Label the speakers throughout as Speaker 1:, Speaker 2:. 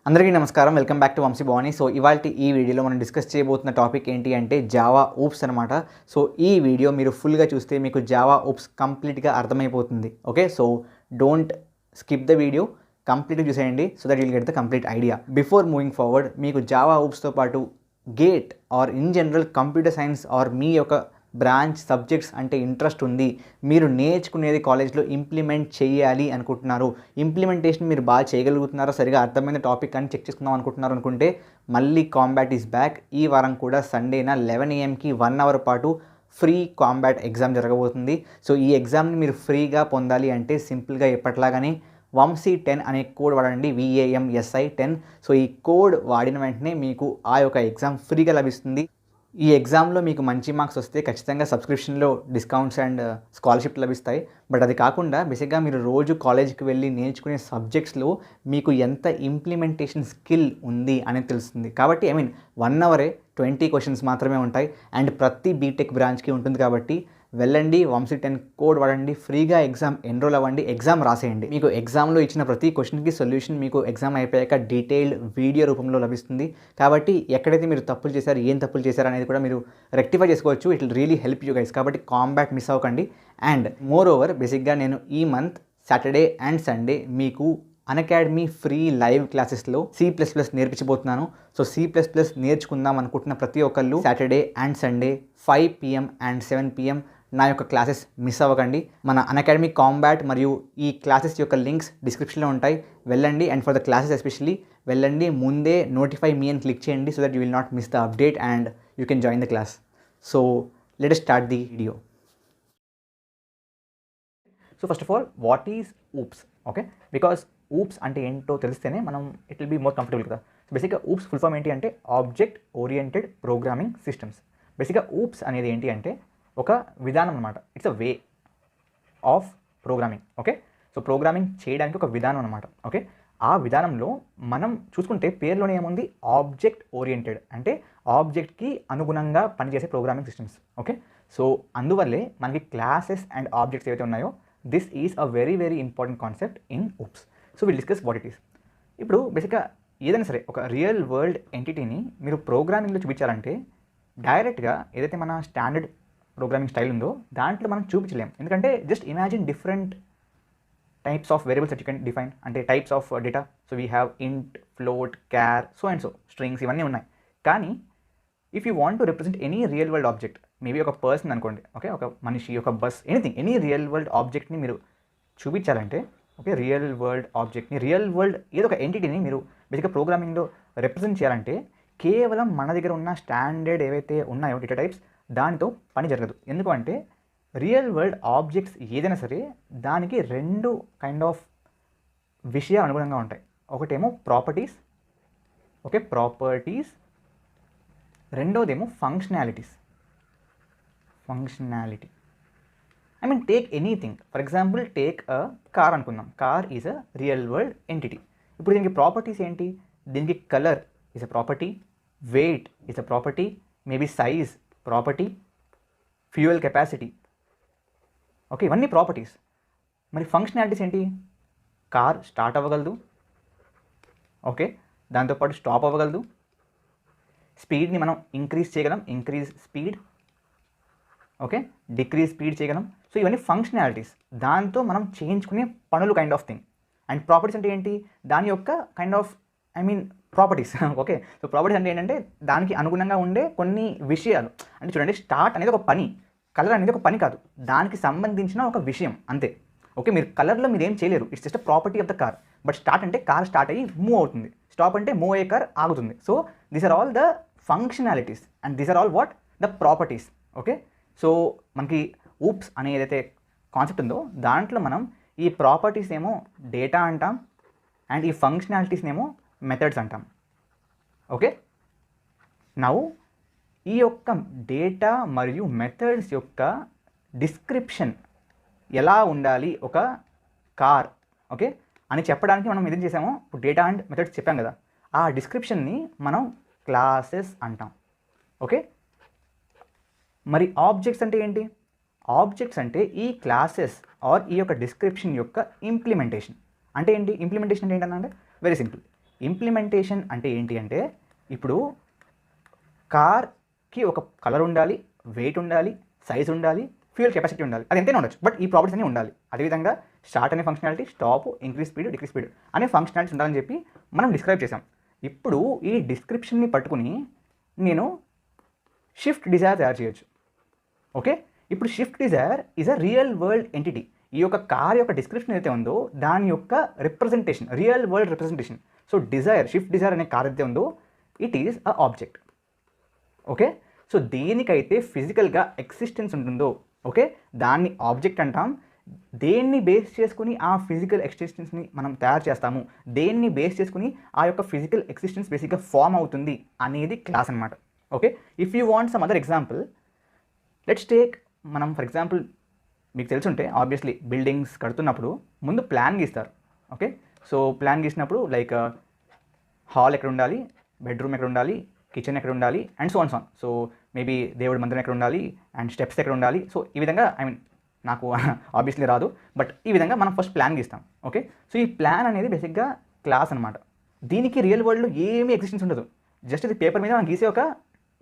Speaker 1: అందరికీ నమస్కారం. Welcome back to Vamshi Bhavani. So ఇవాల్టి ఈ వీడియోలో మనం డిస్కస్ చేయబోతున్న టాపిక్ ఏంటి అంటే జావా ఊప్స్ అనమాట. సో ఈ వీడియో మీరు ఫుల్గా చూస్తే మీకు జావా ఊప్స్ కంప్లీట్గా అర్థమైపోతుంది. Okay, so don't skip the video, కంప్లీట్గా చూసేయండి so that will get the complete idea. Before moving forward, మీకు జావా ఊప్స్తో పాటు GATE or in general computer science or మీ యొక్క బ్రాంచ్ సబ్జెక్ట్స్ అంటే ఇంట్రెస్ట్ ఉంది, మీరు నేర్చుకునేది కాలేజ్లో ఇంప్లిమెంట్ చేయాలి అనుకుంటున్నారు, ఇంప్లిమెంటేషన్ మీరు బాగా చేయగలుగుతున్నారో, సరిగా అర్థమైన టాపిక్ అని చెక్ చేసుకుందాం అనుకుంటున్నారు అనుకుంటే మళ్ళీ కాంబాట్ ఈజ్ బ్యాక్. ఈ వారం కూడా సండేన 11 AM-కి 1 అవర్ పాటు ఫ్రీ కాంబాట్ ఎగ్జామ్ జరగబోతుంది. సో ఈ ఎగ్జామ్ని మీరు ఫ్రీగా పొందాలి అంటే సింపుల్గా ఎప్పట్లాగానే వంశీ 10 అనే కోడ్ వాడండి, VAMSI 10. సో ఈ కోడ్ వాడిన వెంటనే మీకు ఆ యొక్క ఎగ్జామ్ ఫ్రీగా లభిస్తుంది. ఈ ఎగ్జామ్లో మీకు మంచి మార్క్స్ వస్తే ఖచ్చితంగా సబ్స్క్రిప్షన్లో డిస్కౌంట్స్ అండ్ స్కాలర్షిప్ లభిస్తాయి. బట్ అది కాకుండా బేసిక్గా మీరు రోజు కాలేజ్కి వెళ్ళి నేర్చుకునే సబ్జెక్ట్స్లో మీకు ఎంత ఇంప్లిమెంటేషన్ స్కిల్ ఉంది అనేది తెలుస్తుంది. కాబట్టి 1 అవరే 20 క్వశ్చన్స్ మాత్రమే ఉంటాయి అండ్ ప్రతి బీటెక్ బ్రాంచ్కి ఉంటుంది. కాబట్టి వెళ్ళండి, వంశీ 10 కోడ్ వాడండి, ఫ్రీగా ఎగ్జామ్ ఎన్రోల్ అవ్వండి, ఎగ్జామ్ రాసేయండి. మీకు ఎగ్జామ్లో ఇచ్చిన ప్రతి క్వశ్చన్కి సొల్యూషన్ మీకు ఎగ్జామ్ అయిపోయాక డీటెయిల్డ్ వీడియో రూపంలో లభిస్తుంది. కాబట్టి ఎక్కడైతే మీరు తప్పులు చేశారు, ఏం తప్పులు చేశారు అనేది కూడా మీరు రెక్టిఫై చేసుకోవచ్చు. It will really help you guys. కాబట్టి కాంబాట్ మిస్ అవ్వకండి. అండ్ మోర్ ఓవర్, బేసిక్గా నేను ఈ మంత్ సాటర్డే అండ్ సండే మీకు అన్అకాడమీ ఫ్రీ లైవ్ క్లాసెస్లో C++ నేర్పించబోతున్నాను. సో C++ నేర్చుకుందాం అనుకుంటున్న ప్రతి ఒక్కళ్ళు Saturday and Sunday 5 PM and 7 PM నా యొక్క క్లాసెస్ మిస్ అవ్వకండి. మన అన్అకాడమీ కాంబాట్ మరియు ఈ క్లాసెస్ యొక్క లింక్స్ డిస్క్రిప్షన్లో ఉంటాయి, వెళ్ళండి. And for the classes especially వెళ్ళండి, ముందే నోటిఫై మీ అని క్లిక్ చేయండి so that you will not miss the update and you can join the class. So let us start the video. So first of all, what is OOPS? Okay, because OOPS అంటే ఏంటో తెలిస్తేనే మనం it will be more comfortable కదా. So బేసిక్గా OOPS full form ఏంటి అంటే object oriented programming systems. బేసిక్గా OOPS అనేది ఏంటి అంటే ఒక విధానం అనమాట. It's a way of programming. Okay, so programming చేయడానికి ఒక విధానం అనమాట. ఓకే, ఆ విధానంలో మనం చూసుకుంటే పేరులోనే ఏముంది, ఆబ్జెక్ట్ ఓరియంటెడ్ అంటే ఆబ్జెక్ట్కి అనుగుణంగా పనిచేసే ప్రోగ్రామింగ్ సిస్టమ్స్. ఓకే, సో అందువల్లే మనకి క్లాసెస్ అండ్ ఆబ్జెక్ట్స్ ఏవైతే ఉన్నాయో this is a very very important concept in oops. So will discuss what it is. ఇప్పుడు బేసిక్గా ఏదైనా సరే ఒక రియల్ వరల్డ్ ఎంటిటీని మీరు ప్రోగ్రామింగ్లో చూపించాలంటే డైరెక్ట్గా ఏదైతే మన స్టాండర్డ్ ప్రోగ్రామింగ్ స్టైల్ ఉందో దాంట్లో మనం చూపించలేం. ఎందుకంటే just imagine different types of variables that you can define, అంటే types of data. So we have int, float, char, so and so, strings, ఇవన్నీ ఉన్నాయి. కానీ if you want to represent any real world object, maybe ఒక person అనుకోండి, okay, ఒక మనిషి, ఒక bus, anything, any real world ఆబ్జెక్ట్ని మీరు చూపించాలంటే, ఓకే, రియల్ వరల్డ్ ఆబ్జెక్ట్ని, రియల్ వరల్డ్ ఏదో ఒక ఎంటిటీని మీరు బేసిక్గా ప్రోగ్రామింగ్లో రిప్రజెంట్ చేయాలంటే కేవలం మన దగ్గర ఉన్న స్టాండర్డ్ ఏవైతే ఉన్నాయో డేటా టైప్స్ దానితో పని జరగదు. ఎందుకంటే రియల్ వరల్డ్ ఆబ్జెక్ట్స్ ఏదైనా సరే దానికి 2 కైండ్ ఆఫ్ విషయాలు అనుగుణంగా ఉంటాయి. ఒకటేమో ప్రాపర్టీస్, ఓకే, ప్రాపర్టీస్. రెండోదేమో functionalities. Take anything, for example take a car అనుకుందాం. Car is a real world entity. ఇప్పుడు దీనికి ప్రాపర్టీస్ ఏంటి? దీనికి colour is a property, weight is a property, maybe size property, fuel capacity. Okay, ఇవన్నీ properties. మరి functionalities ఏంటి? Car start అవ్వగలదు, okay, దాంతోపాటు స్టాప్ అవ్వగలదు, స్పీడ్ని మనం ఇంక్రీజ్ చేయగలం, increase speed, okay, decrease speed చేయగలం. సో ఇవన్నీ ఫంక్షనాలిటీస్, దాంతో మనం చేయించుకునే పనులు kind of thing. And properties అంటే ఏంటి? దాని యొక్క kind of properties. Okay, so properties అంటే ఏంటంటే దానికి అనుగుణంగా ఉండే కొన్ని విషయాలు. అంటే చూడండి, స్టార్ట్ అనేది ఒక పని, కలర్ అనేది ఒక పని కాదు, దానికి సంబంధించిన ఒక విషయం అంతే. ఓకే, మీరు కలర్లో మీరు ఏం చేయలేరు, it's just a property of the car. But start అంటే కార్ స్టార్ట్ అయ్యి మూవ్ అవుతుంది, స్టాప్ అంటే మూవ్ అయ్యే కార్ ఆగుతుంది. So these are all the functionalities and these are all what the properties. Okay, so మనకి ఊప్స్ అనే ఏదైతే concept ఉందో దాంట్లో మనం ఈ ప్రాపర్టీస్ ఏమో డేటా అంటాం అండ్ ఈ ఫంక్షనాలిటీస్ ఏమో మెథడ్స్ అంటాం. ఓకే, నౌ ఈ యొక్క డేటా మరియు మెథడ్స్ యొక్క డిస్క్రిప్షన్ ఎలా ఉండాలి ఒక కార్, ఓకే, అని చెప్పడానికి మనం ఏం చేసామో, ఇప్పుడు డేటా అండ్ మెథడ్స్ చెప్పాం కదా, ఆ డిస్క్రిప్షన్ని మనం క్లాసెస్ అంటాం. ఓకే, మరి ఆబ్జెక్ట్స్ అంటే ఏంటి? ఆబ్జెక్ట్స్ అంటే ఈ క్లాసెస్ ఆర్ ఈ యొక్క డిస్క్రిప్షన్ యొక్క ఇంప్లిమెంటేషన్. అంటే ఏంటి ఇంప్లిమెంటేషన్? అంటే ఏంటంటే వెరీ సింపుల్. ఇంప్లిమెంటేషన్ అంటే ఏంటి అంటే ఇప్పుడు కార్కి ఒక కలర్ ఉండాలి, వెయిట్ ఉండాలి, సైజ్ ఉండాలి, ఫ్యూయల్ కెపాసిటీ ఉండాలి, అది ఎంతైనా ఉండొచ్చు, బట్ ఈ ప్రాపర్టీస్ అన్నీ ఉండాలి. అదేవిధంగా స్టార్ట్ అనే functionality, stop, increase speed, decrease speed అనే ఫంక్షనాలిటీస్ ఉండాలని చెప్పి మనం డిస్క్రైబ్ చేసాం. ఇప్పుడు ఈ డిస్క్రిప్షన్ని పట్టుకుని నేను షిఫ్ట్ డిజైర్ తయారు చేయొచ్చు. ఓకే, ఇప్పుడు Swift Dzire is a real world entity. ఈ యొక్క కార్ యొక్క డిస్క్రిప్షన్ ఏదైతే ఉందో దాని యొక్క representation, real world representation. So Dzire, Swift Dzire అనే కార్ అయితే ఉందో it is a object. Okay, so దేనికైతే ఫిజికల్గా ఎగ్జిస్టెన్స్ ఉంటుందో ఓకే దాన్ని ఆబ్జెక్ట్ అంటాం. దేన్ని బేస్ చేసుకుని ఆ ఫిజికల్ ఎగ్జిస్టెన్స్ని మనం తయారు చేస్తాము, దేన్ని బేస్ చేసుకుని ఆ యొక్క ఫిజికల్ ఎగ్జిస్టెన్స్ బేసిక్గా ఫామ్ అవుతుంది అనేది క్లాస్ అనమాట. Okay, if you want some other example, let's take, మనం ఫర్ ఎగ్జాంపుల్ మీకు తెలుసుంటే ఆబ్వియస్లీ బిల్డింగ్స్ కడుతున్నప్పుడు ముందు ప్లాన్ గీస్తారు. ఓకే, సో ప్లాన్ గీసినప్పుడు లైక్ హాల్ ఎక్కడ ఉండాలి, బెడ్రూమ్ ఎక్కడ ఉండాలి, కిచెన్ ఎక్కడ ఉండాలి and so on. So maybe దేవుడి మందిరం ఎక్కడ ఉండాలి అండ్ స్టెప్స్ ఎక్కడ ఉండాలి. సో ఈ విధంగా నాకు ఆబ్వియస్లీ రాదు, బట్ ఈ విధంగా మనం ఫస్ట్ ప్లాన్ గీస్తాం. ఓకే, సో ఈ ప్లాన్ అనేది బేసిక్గా క్లాస్ అనమాట. దీనికి రియల్ వరల్డ్లో ఏమీ ఎగ్జిస్టెన్స్ ఉండదు, జస్ట్ ఇది పేపర్ మీద మనం గీసే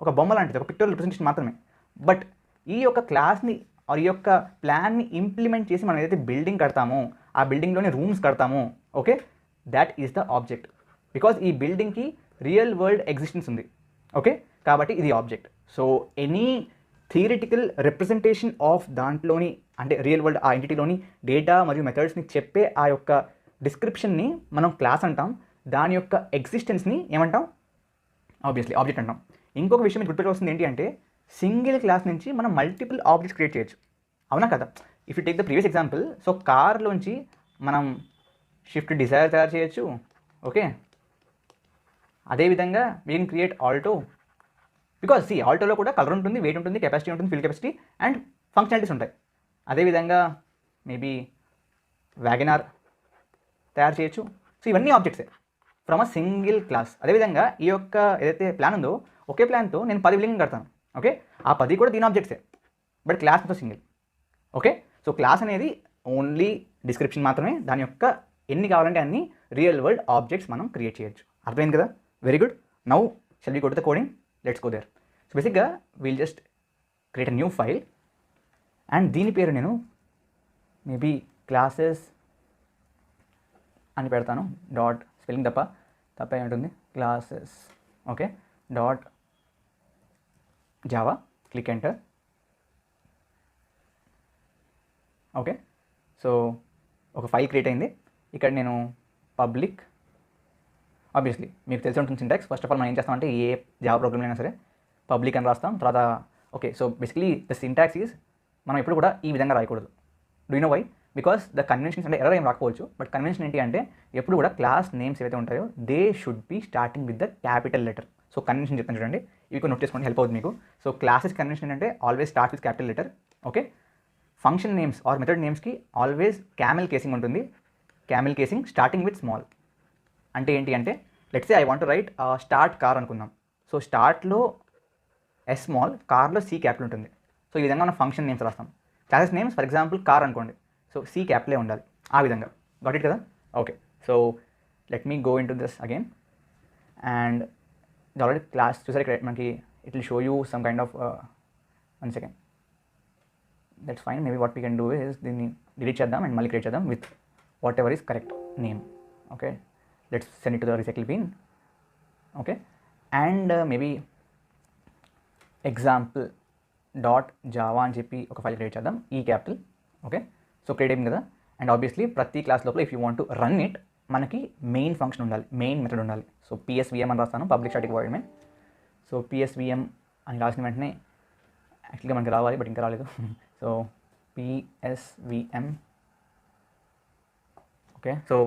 Speaker 1: ఒక బొమ్మ లాంటిది, ఒక పిక్టోరియల్ రిప్రజెంటేషన్ మాత్రమే. బట్ ఈ యొక్క క్లాస్ని ఆ యొక్క ప్లాన్ని ఇంప్లిమెంట్ చేసి మనం ఏదైతే బిల్డింగ్ కడతామో ఆ బిల్డింగ్లోనే రూమ్స్ కడతామో okay that is the object. Because ఈ బిల్డింగ్కి రియల్ వరల్డ్ ఎగ్జిస్టెన్స్ ఉంది. ఓకే, కాబట్టి ఇది object. So any theoretical representation of దాంట్లోని అంటే రియల్ వరల్డ్ ఆ ఎంటిటీలోని డేటా మరియు మెథడ్స్ని చెప్పే ఆ యొక్క డిస్క్రిప్షన్ని మనం క్లాస్ అంటాం. దాని యొక్క ఎగ్జిస్టెన్స్ని ఏమంటాం, ఆబ్వియస్లీ ఆబ్జెక్ట్ అంటాం. ఇంకొక విషయం మీకు గుర్తుపెట్టుకోవాల్సింది ఏంటి అంటే సింగిల్ క్లాస్ నుంచి మనం మల్టిపుల్ ఆబ్జెక్ట్స్ క్రియేట్ చేయొచ్చు. అవునా కదా? If you take the previous example, so కార్లోంచి మనం షిఫ్ట్ డిజైర్ తయారు చేయొచ్చు. ఓకే, అదేవిధంగా we can create Alto, because ఆల్టోలో కూడా కలర్ ఉంటుంది, వెయిట్ ఉంటుంది, కెపాసిటీ ఉంటుంది, ఫిల్ కెపాసిటీ అండ్ ఫంక్షనాలిటీస్ ఉంటాయి. అదేవిధంగా మేబీ వ్యాగనార్ తయారు చేయొచ్చు. సో ఇవన్నీ ఆబ్జెక్ట్సే ఫ్రమ్ అ సింగిల్ క్లాస్. అదేవిధంగా ఈ యొక్క ఏదైతే ప్లాన్ ఉందో ఒకే ప్లాన్తో నేను 10 బిల్డింగ్ కడతాను. ఓకే, ఆ 10 కూడా దీని ఆబ్జెక్ట్సే, బట్ క్లాస్ మొత్తం సింగిల్. ఓకే, సో క్లాస్ అనేది ఓన్లీ డిస్క్రిప్షన్ మాత్రమే, దాని యొక్క ఎన్ని కావాలంటే అన్ని రియల్ వరల్డ్ ఆబ్జెక్ట్స్ మనం క్రియేట్ చేయొచ్చు. అర్థమైంది కదా? Very good. Now shall we go to the coding, let's go there. So బేసిక్గా we'll just create a new file and దీని పేరు నేను మేబీ క్లాసెస్ అని పెడతాను. డాట్ స్పెల్లింగ్ తప్ప ఏముంటుంది, classes okay dot Java. Click enter. Okay, so ఒక file create అయింది. ఇక్కడ నేను పబ్లిక్, ఆబ్వియస్లీ మీకు తెలిసి ఉంటుంది సింటాక్స్. ఫస్ట్ ఆఫ్ ఆల్ మనం ఏం చేస్తామంటే ఏ జావా ప్రోగ్రామ్ అయినా సరే పబ్లిక్ అని రాస్తాం. తర్వాత okay, so basically the syntax is మనం ఎప్పుడు కూడా ఈ విధంగా రాయకూడదు. Do you know why? Because the conventions అంటే ఎర్రర్ ఏం రాకపోవచ్చు, బట్ కన్వెన్షన్ ఏంటి అంటే ఎప్పుడు కూడా క్లాస్ నేమ్స్ ఏవైతే ఉంటాయో they should be starting with the capital letter. So convention చెప్తాను చూడండి, ఇవి నోట్ చేసుకోండి, హెల్ప్ అవుతుంది మీకు. సో క్లాసెస్ కన్వెన్షన్ ఏంటంటే always start with capital letter. Okay, function names or method నేమ్స్కి ఆల్వేస్ క్యామెల్ కేసింగ్ ఉంటుంది. Camel casing starting with small. అంటే ఏంటి అంటే let's say I want to write start car అనుకుందాం. సో స్టార్ట్లో ఎస్ స్మాల్, కార్లో C capital ఉంటుంది. So ఈ విధంగా మనం ఫంక్షన్ నేమ్స్ రాస్తాం. Classes names for example car అనుకోండి, సో సి క్యాపిటలే ఉండాలి. ఆ విధంగా గాట్ ఇట్ కదా? Okay, so let me go in to this again and already class చూసారు ఇక్కడ మనకి it will show you some kind of 1 second. That's fine. Maybe what we can do is దీన్ని delete చేద్దాం and మళ్ళీ create చేద్దాం with what ever is correct name. Okay, let's send it to the recycle bin. Okay, and maybe example dot Java అని చెప్పి ఒక file create చేద్దాం, ఈ capital. Okay, so create అయింది కదా. అండ్ ఆబ్వియస్లీ ప్రతి క్లాస్ లోపల if you want to run it మనకి మెయిన్ ఫంక్షన్ ఉండాలి, మెయిన్ మెథడ్ ఉండాలి. సో పిఎస్విఎం అని రాస్తాను, public static void main. So పిఎస్విఎం అని రాసిన వెంటనే యాక్చువల్గా మనకి రావాలి, బట్ ఇంకా రాలేదు. So పిఎస్విఎం. Okay, so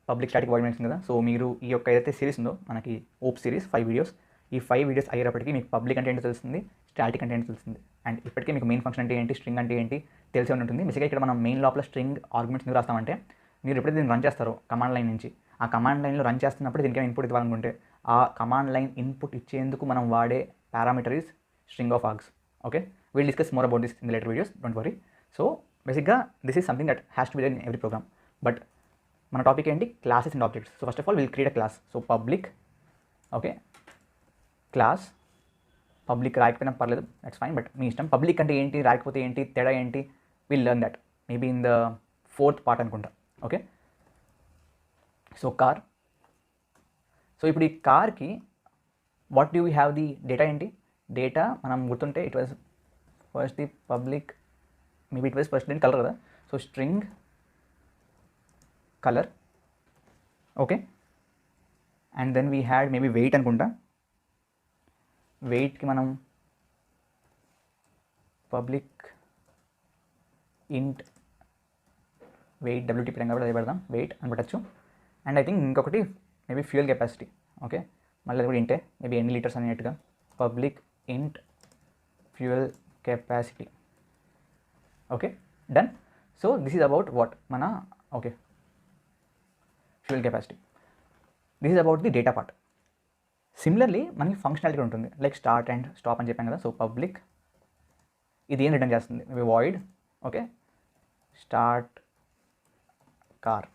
Speaker 1: public static void main కదా. సో మీరు ఈ యొక్క ఏదైతే సిరీస్ ఉందో మనకి ఓప్ సిరీస్ 5 వీడియోస్, ఈ 5 వీడియోస్ అయ్యేటప్పటికి మీకు పబ్లిక్ అంటే ఏంటో తెలుస్తుంది, స్టాటిక్ అంటే ఏంటో తెలుస్తుంది. అండ్ ఇప్పటికే మీకు మెయిన్ ఫంక్షన్ అంటే ఏంటి, స్ట్రింగ్ అంటే ఏంటి తెలిసి ఉంటుంది. బేసిక్గా ఇక్కడ మనం మెయిన్ లోపల స్ట్రింగ్ ఆర్గ్యుమెంట్స్ ఎందుకు రాస్తామంటే మీరు ఎప్పుడైతే దీన్ని రన్ చేస్తారో కమాండ్ లైన్ నుంచి, ఆ కమాండ్ లైన్లో రన్ చేస్తున్నప్పుడు దీనికి ఇన్పుట్ ఇవ్వాలనుకుంటే ఆ కమాండ్ లైన్ ఇన్పుట్ ఇచ్చేందుకు మనం వాడే parameter is string of args. Okay, will discuss more about this in the later videos, don't worry. So బేసిక్గా this is something that has to be there in every program. But మన topic ఏంటి, classes and objects. So first of all will create a class. So public okay class, public రాయకపోయినా పర్లేదు, that's fine, but మీ ఇష్టం. Public అంటే ఏంటి, రాయకపోతే ఏంటి, తేడా ఏంటి, will learn that maybe in the 4th part అనుకుంటా. Okay, so car. సో ఇప్పుడు ఈ కార్కి what do we have the data ఏంటి, డేటా మనం గుర్తుంటే it was first the public, maybe it was first దీని కలర్ కదా. So string colour. Okay, and then we had maybe weight అనుకుంటా. వెయిట్కి మనం పబ్లిక్ ఇంట్ వెయిట్ డబ్ల్యూటీ పెట్టాం కాబట్టి అదే పెడదాం, వెయిట్ అని పెట్టచ్చు. అండ్ ఐ థింక్ ఇంకొకటి మేబీ ఫ్యూయల్ కెపాసిటీ. ఓకే, మళ్ళీ అది కూడా ఇంటే, మేబీ ఎన్ని లీటర్స్ అనేట్టుగా public int fuel capacity. Okay, done. So this is about what మన okay fuel capacity. This is about the data part. Similarly మనకి ఫంక్షనాలిటీ ఉంటుంది, లైక్ స్టార్ట్ అండ్ స్టాప్ అని చెప్పాను కదా. సో పబ్లిక్ ఇది ఏం రిటర్న్ చేస్తుంది, maybe void okay start car,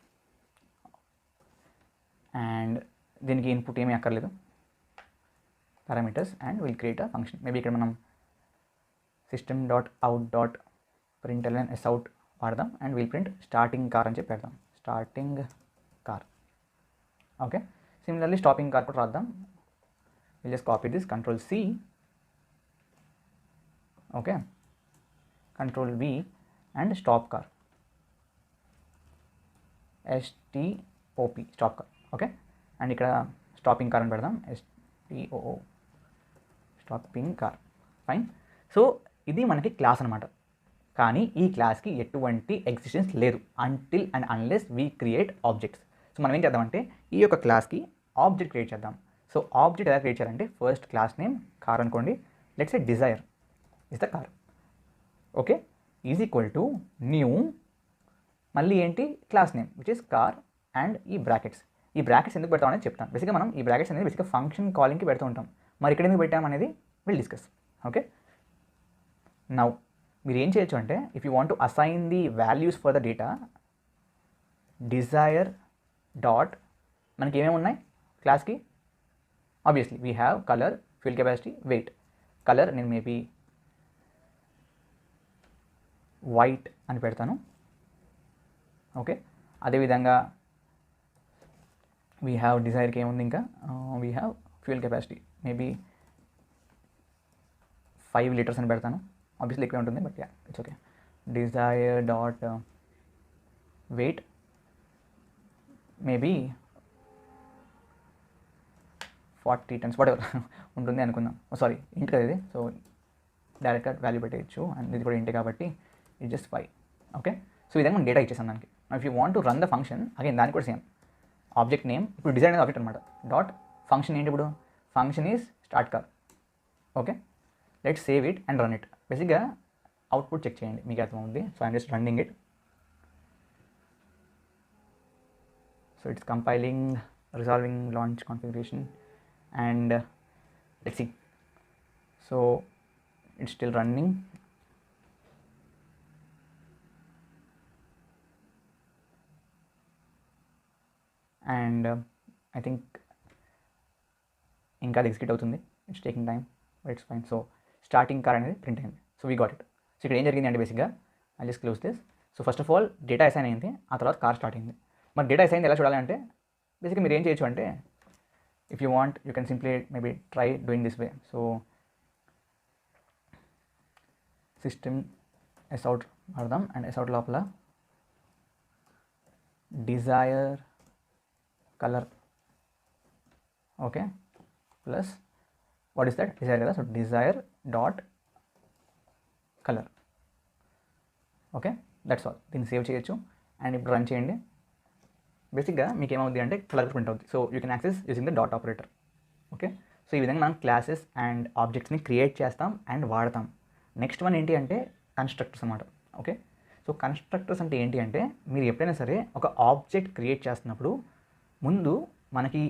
Speaker 1: and దీనికి ఇన్పుట్ ఏమీ అక్కర్లేదు, parameters, and will create a function. Maybe ఇక్కడ మనం system dot out dot println sout వాడదాం, and will print starting car అని చెప్పి పెడదాం, starting car. Okay, similarly stopping car కూడా రాద్దాం. Will just copy this, control C, okay control V, and stop car, STOP stop car. Okay, and ఇక్కడ stopping car అని పెడదాం, STOO stopping car. Fine. So ఇది మనకి క్లాస్ అనమాట. కానీ ఈ క్లాస్కి ఎటువంటి ఎగ్జిస్టెన్స్ లేదు until and unless we create objects. So మనం ఏం చేద్దామంటే ఈ యొక్క క్లాస్కి ఆబ్జెక్ట్ క్రియేట్ చేద్దాం. సో ఆబ్జెక్ట్ ఎలా క్రియేట్ చేయాలంటే ఫస్ట్ క్లాస్ నేమ్ కార్ అనుకోండి, let's A Dzire is the car. Okay, is equal to new, మళ్ళీ ఏంటి class name which is car, and ఈ బ్రాకెట్స్. ఈ బ్రాకెట్స్ ఎందుకు పెడతాం అనేది చెప్తాను. బేసిక్గా మనం ఈ బ్రాకెట్స్ అనేది బేసిక్గా ఫంక్షన్ కాలింగ్కి పెడుతూ ఉంటాం. మరి ఇక్కడ ఎందుకు పెట్టాం అనేది విల్ డిస్కస్. ఓకే, నౌ మీరు ఏం చేయొచ్చు అంటే if you want to assign the values for the data, Dzire dot మనకి ఏమేమి ఉన్నాయి క్లాస్కి, obviously we have colour, fuel capacity, weight. Colour నేను మేబీ వైట్ అని పెడతాను. ఓకే, అదేవిధంగా వీ హ్యావ్ డిజైర్కి ఏముంది ఇంకా, we have fuel capacity maybe 5 litres అని పెడతాను. ఆబ్వియస్లీ ఎక్కువే ఉంటుంది, but yeah it's okay. Dzire dot weight maybe 40 tons whatever ఉంటుంది అనుకుందాం. సారీ ఇంటి కదా ఇది, సో డైరెక్ట్గా వాల్యూ పెట్టేయచ్చు, అండ్ ఇది కూడా ఇంటి కాబట్టి ఇట్ జస్ట్ 5. ఓకే, సో ఈ విధంగా మనం డేటా ఇచ్చేసాం దానికి. If you want to run the function again దానికి కూడా సేమ్ ఆబ్జెక్ట్ నేమ్. ఇప్పుడు డిజైన్ అనేది ఆబ్జెక్ట్ అనమాట. డాట్ ఫంక్షన్ ఏంటి, ఇప్పుడు function is start car. Okay, let's save it and run it. బేసిక్గా అవుట్పుట్ చెక్ చేయండి, మీకు అర్థమవుతుంది. So I'm just running it. So it's compiling, resolving launch configuration, and let's see. So it's still running. And I think ఇంకా execute అవుతుంది, it's taking time, but it's fine. So starting car అనేది print అయింది. So we got it. So ఇక్కడ ఏం జరిగింది అంటే బేసిక్గా I just close this. So first of all data assign అయింది, ఆ తర్వాత కార్ స్టార్ట్ అయింది. మరి డేటా అసైన్ ఎలా చూడాలి అంటే బేసిక్గా మీరు ఏం చేయొచ్చు అంటే if you want you can simply maybe try doing this way. So system sout vaadam, and sout lopala desire color. Okay, plus what is that, desire kada. So desire dot color. Okay, that's all. దీన్ని save చేయొచ్చు and ఇప్పుడు run చేయండి. బేసిక్గా మీకు ఏమవుతుంది అంటే colour print అవుతుంది. So you can access using the dot operator. Okay, so ఈ విధంగా మనం క్లాసెస్ అండ్ ఆబ్జెక్ట్స్ని క్రియేట్ చేస్తాం అండ్ వాడతాం. నెక్స్ట్ వన్ ఏంటి అంటే కన్స్ట్రక్టర్స్ అన్నమాట. ఓకే, సో కన్స్ట్రక్టర్స్ అంటే ఏంటి అంటే మీరు ఎప్పుడైనా సరే ఒక ఆబ్జెక్ట్ క్రియేట్ చేస్తున్నప్పుడు ముందు మనకి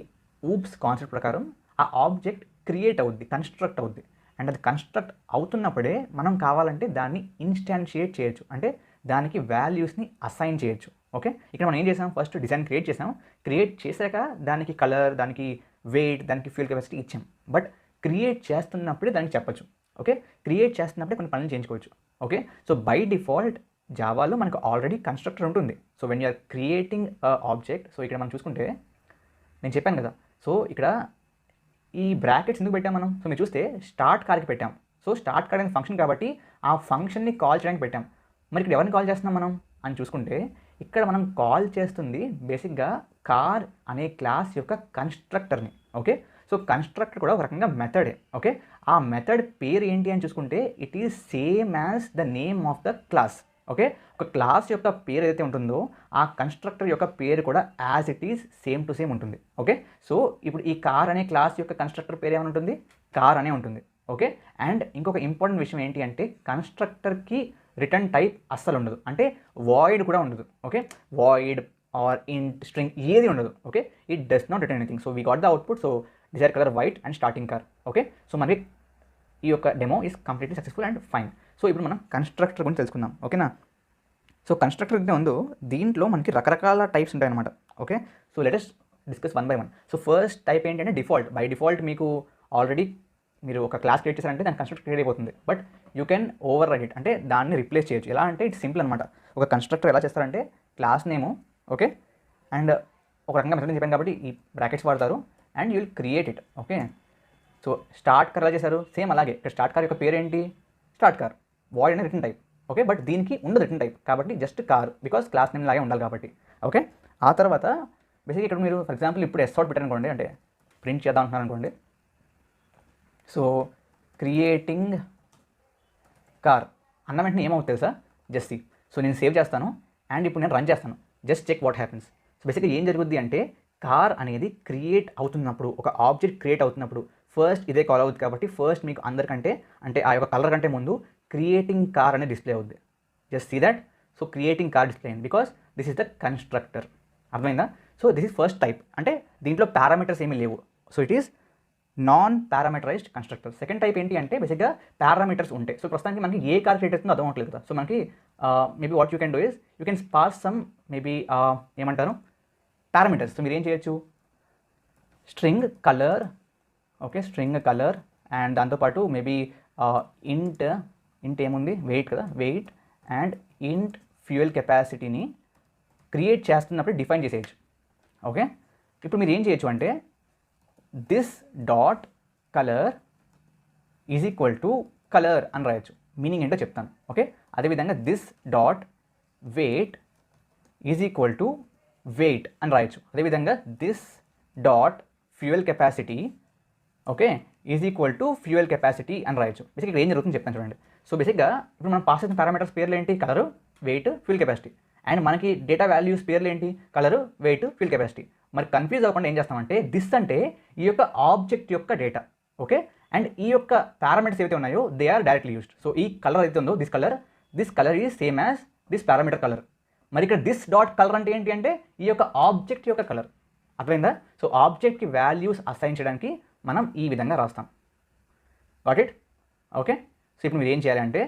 Speaker 1: ఊప్స్ కాన్సెప్ట్ ప్రకారం ఆ ఆబ్జెక్ట్ క్రియేట్ అవుద్ది, కన్స్ట్రక్ట్ అవుద్ది. అండ్ అది కన్స్ట్రక్ట్ అవుతున్నప్పుడే మనం కావాలంటే దాన్ని ఇన్స్టాన్షియేట్ చేయొచ్చు, అంటే దానికి వాల్యూస్ని అసైన్ చేయొచ్చు. ఓకే, ఇక్కడ మనం ఏం చేసాం, ఫస్ట్ డిజైన్ క్రియేట్ చేసాం. క్రియేట్ చేశాక దానికి కలర్, దానికి వెయిట్, దానికి ఫ్యూయల్ కెపాసిటీ ఇచ్చాం. బట్ క్రియేట్ చేస్తున్నప్పుడే దానికి చెప్పచ్చు. ఓకే, క్రియేట్ చేస్తున్నప్పుడే కొన్ని పనులు చేయించుకోవచ్చు. ఓకే, సో బై డిఫాల్ట్ జావాలో మనకు ఆల్రెడీ కన్స్ట్రక్టర్ ఉంటుంది. So when you're creating object, so ఇక్కడ మనం చూసుకుంటే నేను చెప్పాను కదా, సో ఇక్కడ ఈ బ్రాకెట్స్ ఎందుకు పెట్టాం మనం, సో మీరు చూస్తే స్టార్ట్ కార్కి పెట్టాం. సో స్టార్ట్ కార్ అనే ఫంక్షన్ కాబట్టి ఆ ఫంక్షన్ని కాల్ చేయడానికి పెట్టాం. మరి ఇక్కడ ఎవరిని కాల్ చేస్తున్నాం మనం అని చూసుకుంటే, ఇక్కడ మనం కాల్ చేస్తుంది బేసిక్గా కార్ అనే క్లాస్ యొక్క కన్స్ట్రక్టర్ని. ఓకే, సో కన్స్ట్రక్టర్ కూడా ఒక రకంగా మెథడే. ఓకే, ఆ మెథడ్ పేరు ఏంటి అని చూసుకుంటే it is same as the name of the class. Okay, ఒక క్లాస్ యొక్క పేరు ఏదైతే ఉంటుందో ఆ కన్స్ట్రక్టర్ యొక్క పేరు కూడా as it is same to same ఉంటుంది. ఓకే, సో ఇప్పుడు ఈ కార్ అనే క్లాస్ యొక్క కన్స్ట్రక్టర్ పేరు ఏమైనా ఉంటుంది, కార్ అనే ఉంటుంది. ఓకే, అండ్ ఇంకొక ఇంపార్టెంట్ విషయం ఏంటి అంటే కన్స్ట్రక్టర్కి రిటర్న్ టైప్ అస్సలు ఉండదు, అంటే వాయిడ్ కూడా ఉండదు. ఓకే, వాయిడ్ ఆర్ ఇంట్ స్ట్రింగ్ ఏది ఉండదు. Okay, it does not return anything. So we got the output. So Dzire colour white and starting car. Okay, so మనకి ఈ యొక్క demo is completely successful and fine. So ఇప్పుడు మనం constructor గురించి తెలుసుకుందాం. ఓకేనా, సో కన్స్ట్రక్టర్ అయితే ఉందో దీంట్లో మనకి రకరకాల టైప్స్ ఉంటాయన్నమాట. Okay, so let us discuss one by one. So first type ఏంటంటే డిఫాల్ట్. బై డిఫాల్ట్ మీకు ఆల్రెడీ మీరు ఒక క్లాస్ క్రియేట్ చేశారంటే దాని కన్స్ట్రక్టర్ క్రియేట్ అయిపోతుంది. But you can over right it, అంటే దాన్ని రిప్లేస్ చేయొచ్చు. ఎలా అంటే ఇట్స్ సింపుల్ అనమాట. ఒక కన్స్ట్రక్టర్ ఎలా చేస్తారంటే క్లాస్ నేము, ఓకే, అండ్ ఒక రకంగా మెథడ్ చెప్పాను కాబట్టి ఈ బ్రాకెట్స్ వాడతారు and you will create it. Okay, so start car ఎలా చేశారు, సేమ్ అలాగే ఇక్కడ స్టార్ట్ కార్ యొక్క పేరు ఏంటి, స్టార్ట్ కార్, వాయిడ్ అనే రిటర్న్ టైప్. ఓకే, బట్ దీనికి ఉండదు రిటర్న్ టైప్ కాబట్టి just car, because class name లాగే ఉండాలి కాబట్టి. ఓకే, ఆ తర్వాత బేసిక్గా ఇక్కడ మీరు ఫర్ ఎగ్జాంపుల్ ఇప్పుడు ఎస్ అవుట్ పెట్టారనుకోండి, అంటే ప్రింట్ చేద్దాం అంటున్నారు అనుకోండి. సో క్రియేటింగ్ కార్ అన్న వెంటనే ఏమవుతుంది తెలుసా, జస్ట్ సో నేను సేవ్ చేస్తాను అండ్ ఇప్పుడు నేను రన్ చేస్తాను. Just check what happens. So బేసిక్గా ఏం జరుగుద్ది అంటే కార్ అనేది క్రియేట్ అవుతున్నప్పుడు, ఒక ఆబ్జెక్ట్ క్రియేట్ అవుతున్నప్పుడు ఫస్ట్ ఇదే కాల్ అవుతుంది కాబట్టి ఫస్ట్ మీకు అందరికంటే అంటే ఆ యొక్క కలర్ కంటే ముందు క్రియేటింగ్ కార్ అనేది డిస్ప్లే అవుద్ది. Just see that. So creating car display అయింది because this is the constructor. అర్థమైందా? So this is first type, అంటే దీంట్లో పారామీటర్స్ ఏమీ లేవు. So it is non parameterised constructor. Second type ఏంటి అంటే బేసిక్గా పారామీటర్స్ ఉంటాయి. సో ప్రస్తుతానికి మనకి ఏ కార్ క్రియేట్ అవుతుందో అర్థం అవ్వట్లేదు కదా. సో మనకి maybe what you can do is you can pass some maybe ఏమంటారు పారామీటర్స్. సో మీరు ఏం చేయొచ్చు, string colour, okay, string colour and దాంతోపాటు మేబీ ఇంట్ ఏముంది, వెయిట్ కదా, వెయిట్ అండ్ ఇంట్ ఫ్యూయల్ కెపాసిటీని క్రియేట్ చేస్తున్నప్పుడు డిఫైన్ చేసేయచ్చు. ఓకే, ఇప్పుడు మీరు ఏం చేయొచ్చు అంటే this dot colour is equal to colour అని రాయొచ్చు. మీనింగ్ ఏంటో చెప్తాను. ఓకే, అదేవిధంగా this dot weight is equal to weight అని రాయొచ్చు. అదేవిధంగా this dot fuel capacity, okay, is equal to fuel capacity అని రాయొచ్చు. బేసిక్గా ఇక్కడ ఏం జరుగుతుందో చెప్తాను చూడండి. సో బేసిక్గా ఇప్పుడు మనం పాస్ చేసిన పారామీటర్స్ పేర్లు ఏంటి, colour, weight, fuel capacity. And మనకి డేటా వాల్యూస్ పేర్లు ఏంటి, కలరు, వెయిట్, ఫ్యూయల్ కెపాసిటీ. మరి కన్ఫ్యూజ్ అవ్వకుండా ఏం చేస్తామంటే దిస్ అంటే ఈ యొక్క ఆబ్జెక్ట్ యొక్క డేటా. ఓకే, అండ్ ఈ యొక్క పారామీటర్స్ ఏవైతే ఉన్నాయో they are directly used. So ఈ కలర్ అయితే ఉందో this colour is same as this parameter colour. మరి ఇక్కడ దిస్ డాట్ కలర్ అంటే ఏంటి అంటే ఈ యొక్క ఆబ్జెక్ట్ యొక్క కలర్. అర్థమైందా? సో ఆబ్జెక్ట్కి వాల్యూస్ అసైన్ చేయడానికి మనం ఈ విధంగా రాస్తాం. Got it? ఓకే, సో ఇప్పుడు మీరు ఏం చేయాలి అంటే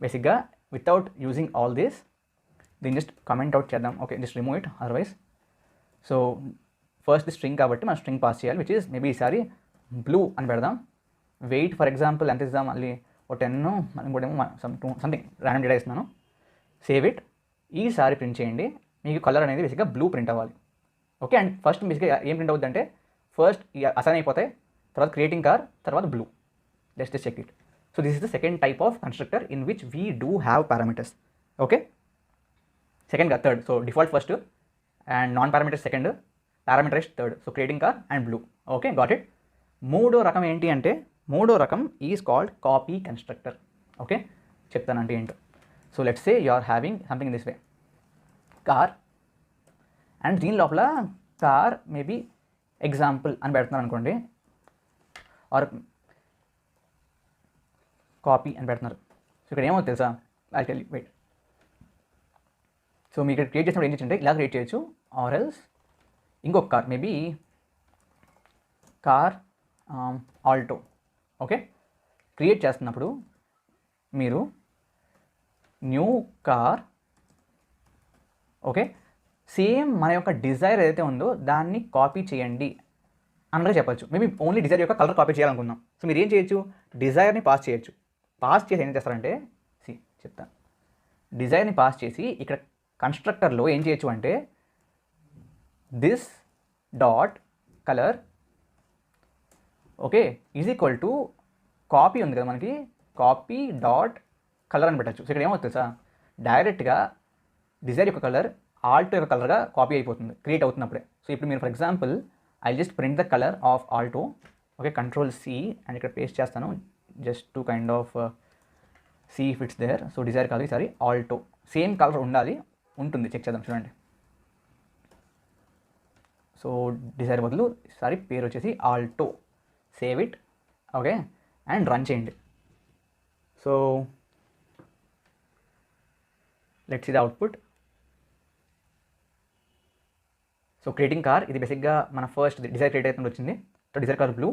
Speaker 1: బేసిక్గా వితౌట్ యూజింగ్ ఆల్ దిస్ దీన్ని జస్ట్ కమెంట్ అవుట్ చేద్దాం. Okay, just remove it otherwise. So first string కాబట్టి మనం స్ట్రింగ్ పాస్ చేయాలి, విచ్ ఈస్ మేబీ ఈసారి బ్లూ అని పెడదాం. వెయిట్ ఫర్ ఎగ్జాంపుల్ ఎంత ఇద్దాం, మళ్ళీ ఒక 10, ఇంకోటేమో సంథింగ్ ర్యాండమ్ డేటా ఇస్తున్నాను. Save it. ఈసారి ప్రింట్ చేయండి. మీకు కలర్ అనేది బేసిక్గా బ్లూ ప్రింట్ అవ్వాలి. ఓకే, అండ్ ఫస్ట్ బేసిక్గా ఏం ప్రింట్ అవుతుంది అంటే ఫస్ట్ అసైన్ అయిపోతాయి, తర్వాత క్రియేటింగ్ కార్, తర్వాత blue. Just check it. So this is the second type of constructor in which we do have parameters. Okay, second కాదు, third. So default first and non parameters second, parameterised third. So creating car and blue. Okay, got it. మూడో రకం ఏంటి అంటే మూడో రకం is called copy constructor. Okay, చెప్తానంటే ఏంటో. So let's say you are having something in this way, car, and దీని లోపల కార్ మేబీ ఎగ్జాంపుల్ అని పెడుతున్నారు అనుకోండి, ఆర్ కాపీ అని పెడుతున్నారు. సో ఇక్కడ ఏమవుతుంది తెలుసా, I tell you, wait. So మీరు ఇక్కడ క్రియేట్ చేసినప్పుడు ఏం చేయండి, ఇలా క్రియేట్ చేయొచ్చు, ఆర్ ఎల్స్ ఇంకొక car maybe car Alto. Okay, create చేస్తున్నప్పుడు మీరు న్యూ కార్ ఓకే, సేమ్ మన యొక్క డిజైర్ ఏదైతే ఉందో దాన్ని కాపీ చేయండి అన్నగా చెప్పచ్చు. మేబీ ఓన్లీ డిజైర్ యొక్క కలర్ కాపీ చేయాలనుకుందాం. సో మీరు ఏం చేయొచ్చు, డిజైర్ని పాస్ చేయొచ్చు. పాస్ చేసి ఏం చేస్తారంటే చెప్తాను, డిజైర్ని పాస్ చేసి ఇక్కడ కన్స్ట్రక్టర్లో ఏం చేయొచ్చు అంటే this dot colour okay is equal to copy ఉంది కదా మనకి, కాపీ డాట్ కలర్ అని పెట్టచ్చు. సో ఇక్కడ ఏమవుతుంది సార్, డైరెక్ట్గా డిజైర్ యొక్క కలర్ ఆల్టో యొక్క కలర్గా కాపీ అయిపోతుంది, క్రియేట్ అవుతున్నప్పుడే. సో ఇప్పుడు మీరు for example I just print the colour of Alto. Okay, control C and ఇక్కడ పేస్ట్ చేస్తాను just to kind of see if it's there. So Dzire కాదు ఈసారి ఆల్టో, సేమ్ కలర్ ఉండాలి, ఉంటుంది, చెక్ చేద్దాం చూడండి. సో డిజైర్ బదులు ఈసారి పేరు వచ్చేసి Alto. Save it. Okay, and run చేయండి. So let's see the output. So creating car, ఇది బేసిక్గా మన ఫస్ట్ డిజైర్ క్రియేట్ అయితే వచ్చింది. So Dzire car blue,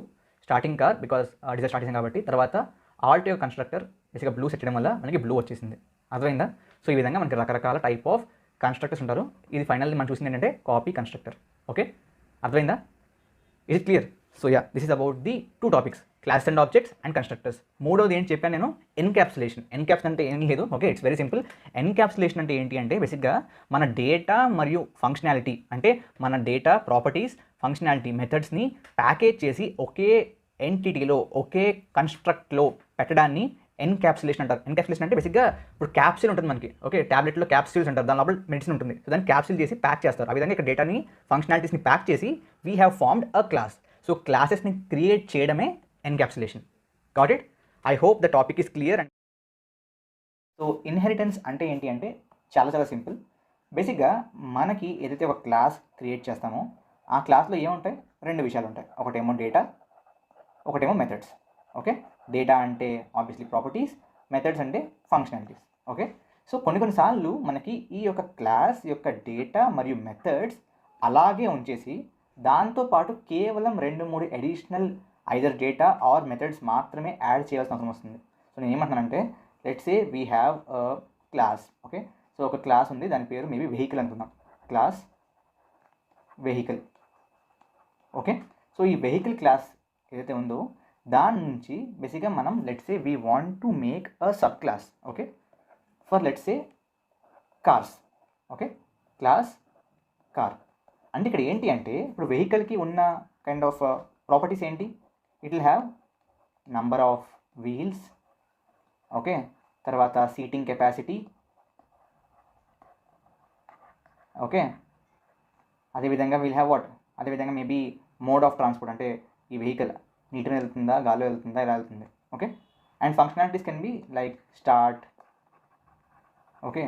Speaker 1: starting car because Dzire start చేసింది కాబట్టి. తర్వాత ఆల్టో యొక్క కన్స్ట్రక్టర్ బేసిక్గా బ్లూ సెట్ చేయడం వల్ల మనకి బ్లూ వచ్చేసింది. అర్థమైందా? సో ఈ విధంగా మనకి రకరకాల టైప్ ఆఫ్ కన్స్ట్రక్టర్స్ ఉంటారు. ఇది ఫైనల్లీ మనం చూసింది ఏంటంటే కాపీ కన్స్ట్రక్టర్. ఓకే, అర్థమైందా? Is it clear? So yeah, this is about the 2 topics, class and objects and constructors. మూడోది ఏంటి చెప్పాను నేను, ఎన్క్యాప్సులేషన్. ఎన్క్యాప్స్ అంటే ఏం లేదు. Okay, it's very simple. Encapsulation అంటే ఏంటి అంటే బేసిక్గా మన డేటా మరియు ఫంక్షనాలిటీ, అంటే మన డేటా ప్రాపర్టీస్, ఫంక్షనాలిటీ, మెథడ్స్ని ప్యాకేజ్ చేసి ఒకే ఎంటిటీలో, ఒకే కన్స్ట్రక్ట్లో పెట్టడాన్ని ఎన్క్యాప్సులేషన్ అంటారు. ఎన్క్యాప్సులేషన్ అంటే బేసిక్గా ఇప్పుడు క్యాప్సూల్ ఉంటుంది మనకి. ఓకే, ట్యాబ్లెట్లో క్యాప్సూల్స్ అంటారు, దాని లోపల మెడిసిన్ ఉంటుంది. సో దాన్ని క్యాప్సూల్ చేసి ప్యాక్ చేస్తారు. ఆ విధంగా ఇక్కడ డేటాని, ఫంక్షనాలిటీస్ని ప్యాక్ చేసి we have formed a class. So క్లాసెస్ని క్రియేట్ చేయడమే encapsulation. Got it? I hope the topic is clear. And so inheritance అంటే ఏంటి అంటే చాలా చాలా సింపుల్. బేసిక్గా మనకి ఏదైతే ఒక క్లాస్ క్రియేట్ చేస్తామో ఆ క్లాస్లో ఏముంటాయి, 2 విషయాలు ఉంటాయి. ఒకటేమో డేటా, ఒకటేమో మెథడ్స్. ఓకే, డేటా అంటే ఆబ్వియస్లీ ప్రాపర్టీస్, మెథడ్స్ అంటే ఫంక్షనాలిటీస్. ఓకే, సో కొన్నిసార్లు మనకి ఈ యొక్క క్లాస్ యొక్క డేటా మరియు మెథడ్స్ అలాగే ఉంచేసి దాంతోపాటు కేవలం 2-3 additional either data or methods మాత్రమే యాడ్ చేయాల్సిన అవసరం వస్తుంది. సో నేను ఏమంటున్నానంటే let's say we have a class. Okay, so ఒక క్లాస్ ఉంది, దాని పేరు మేబీ వెహికల్ అనుకుందాం, క్లాస్ వెహికల్. ఓకే, సో ఈ వెహికల్ క్లాస్ ఏదైతే ఉందో దాని నుంచి బేసిక్గా మనం let's say we want to make a sub class. Okay, for let's say cars. Okay, class car అంటే ఇక్కడ ఏంటి అంటే ఇప్పుడు వెహికల్కి ఉన్న కైండ్ ఆఫ్ ప్రాపర్టీస్ ఏంటి, it will have number of wheels. Okay, తర్వాత సీటింగ్ కెపాసిటీ. ఓకే, అదేవిధంగా విల్ హ్యావ్ వాట్, అదేవిధంగా మేబీ మోడ్ ఆఫ్ ట్రాన్స్పోర్ట్, అంటే ఈ వెహికల్ నీటి మీద వెళ్తుందా, గాల్లో వెళ్తుందా, ఎలా వెళ్తుంది. Okay, and functionalities can be like start, okay,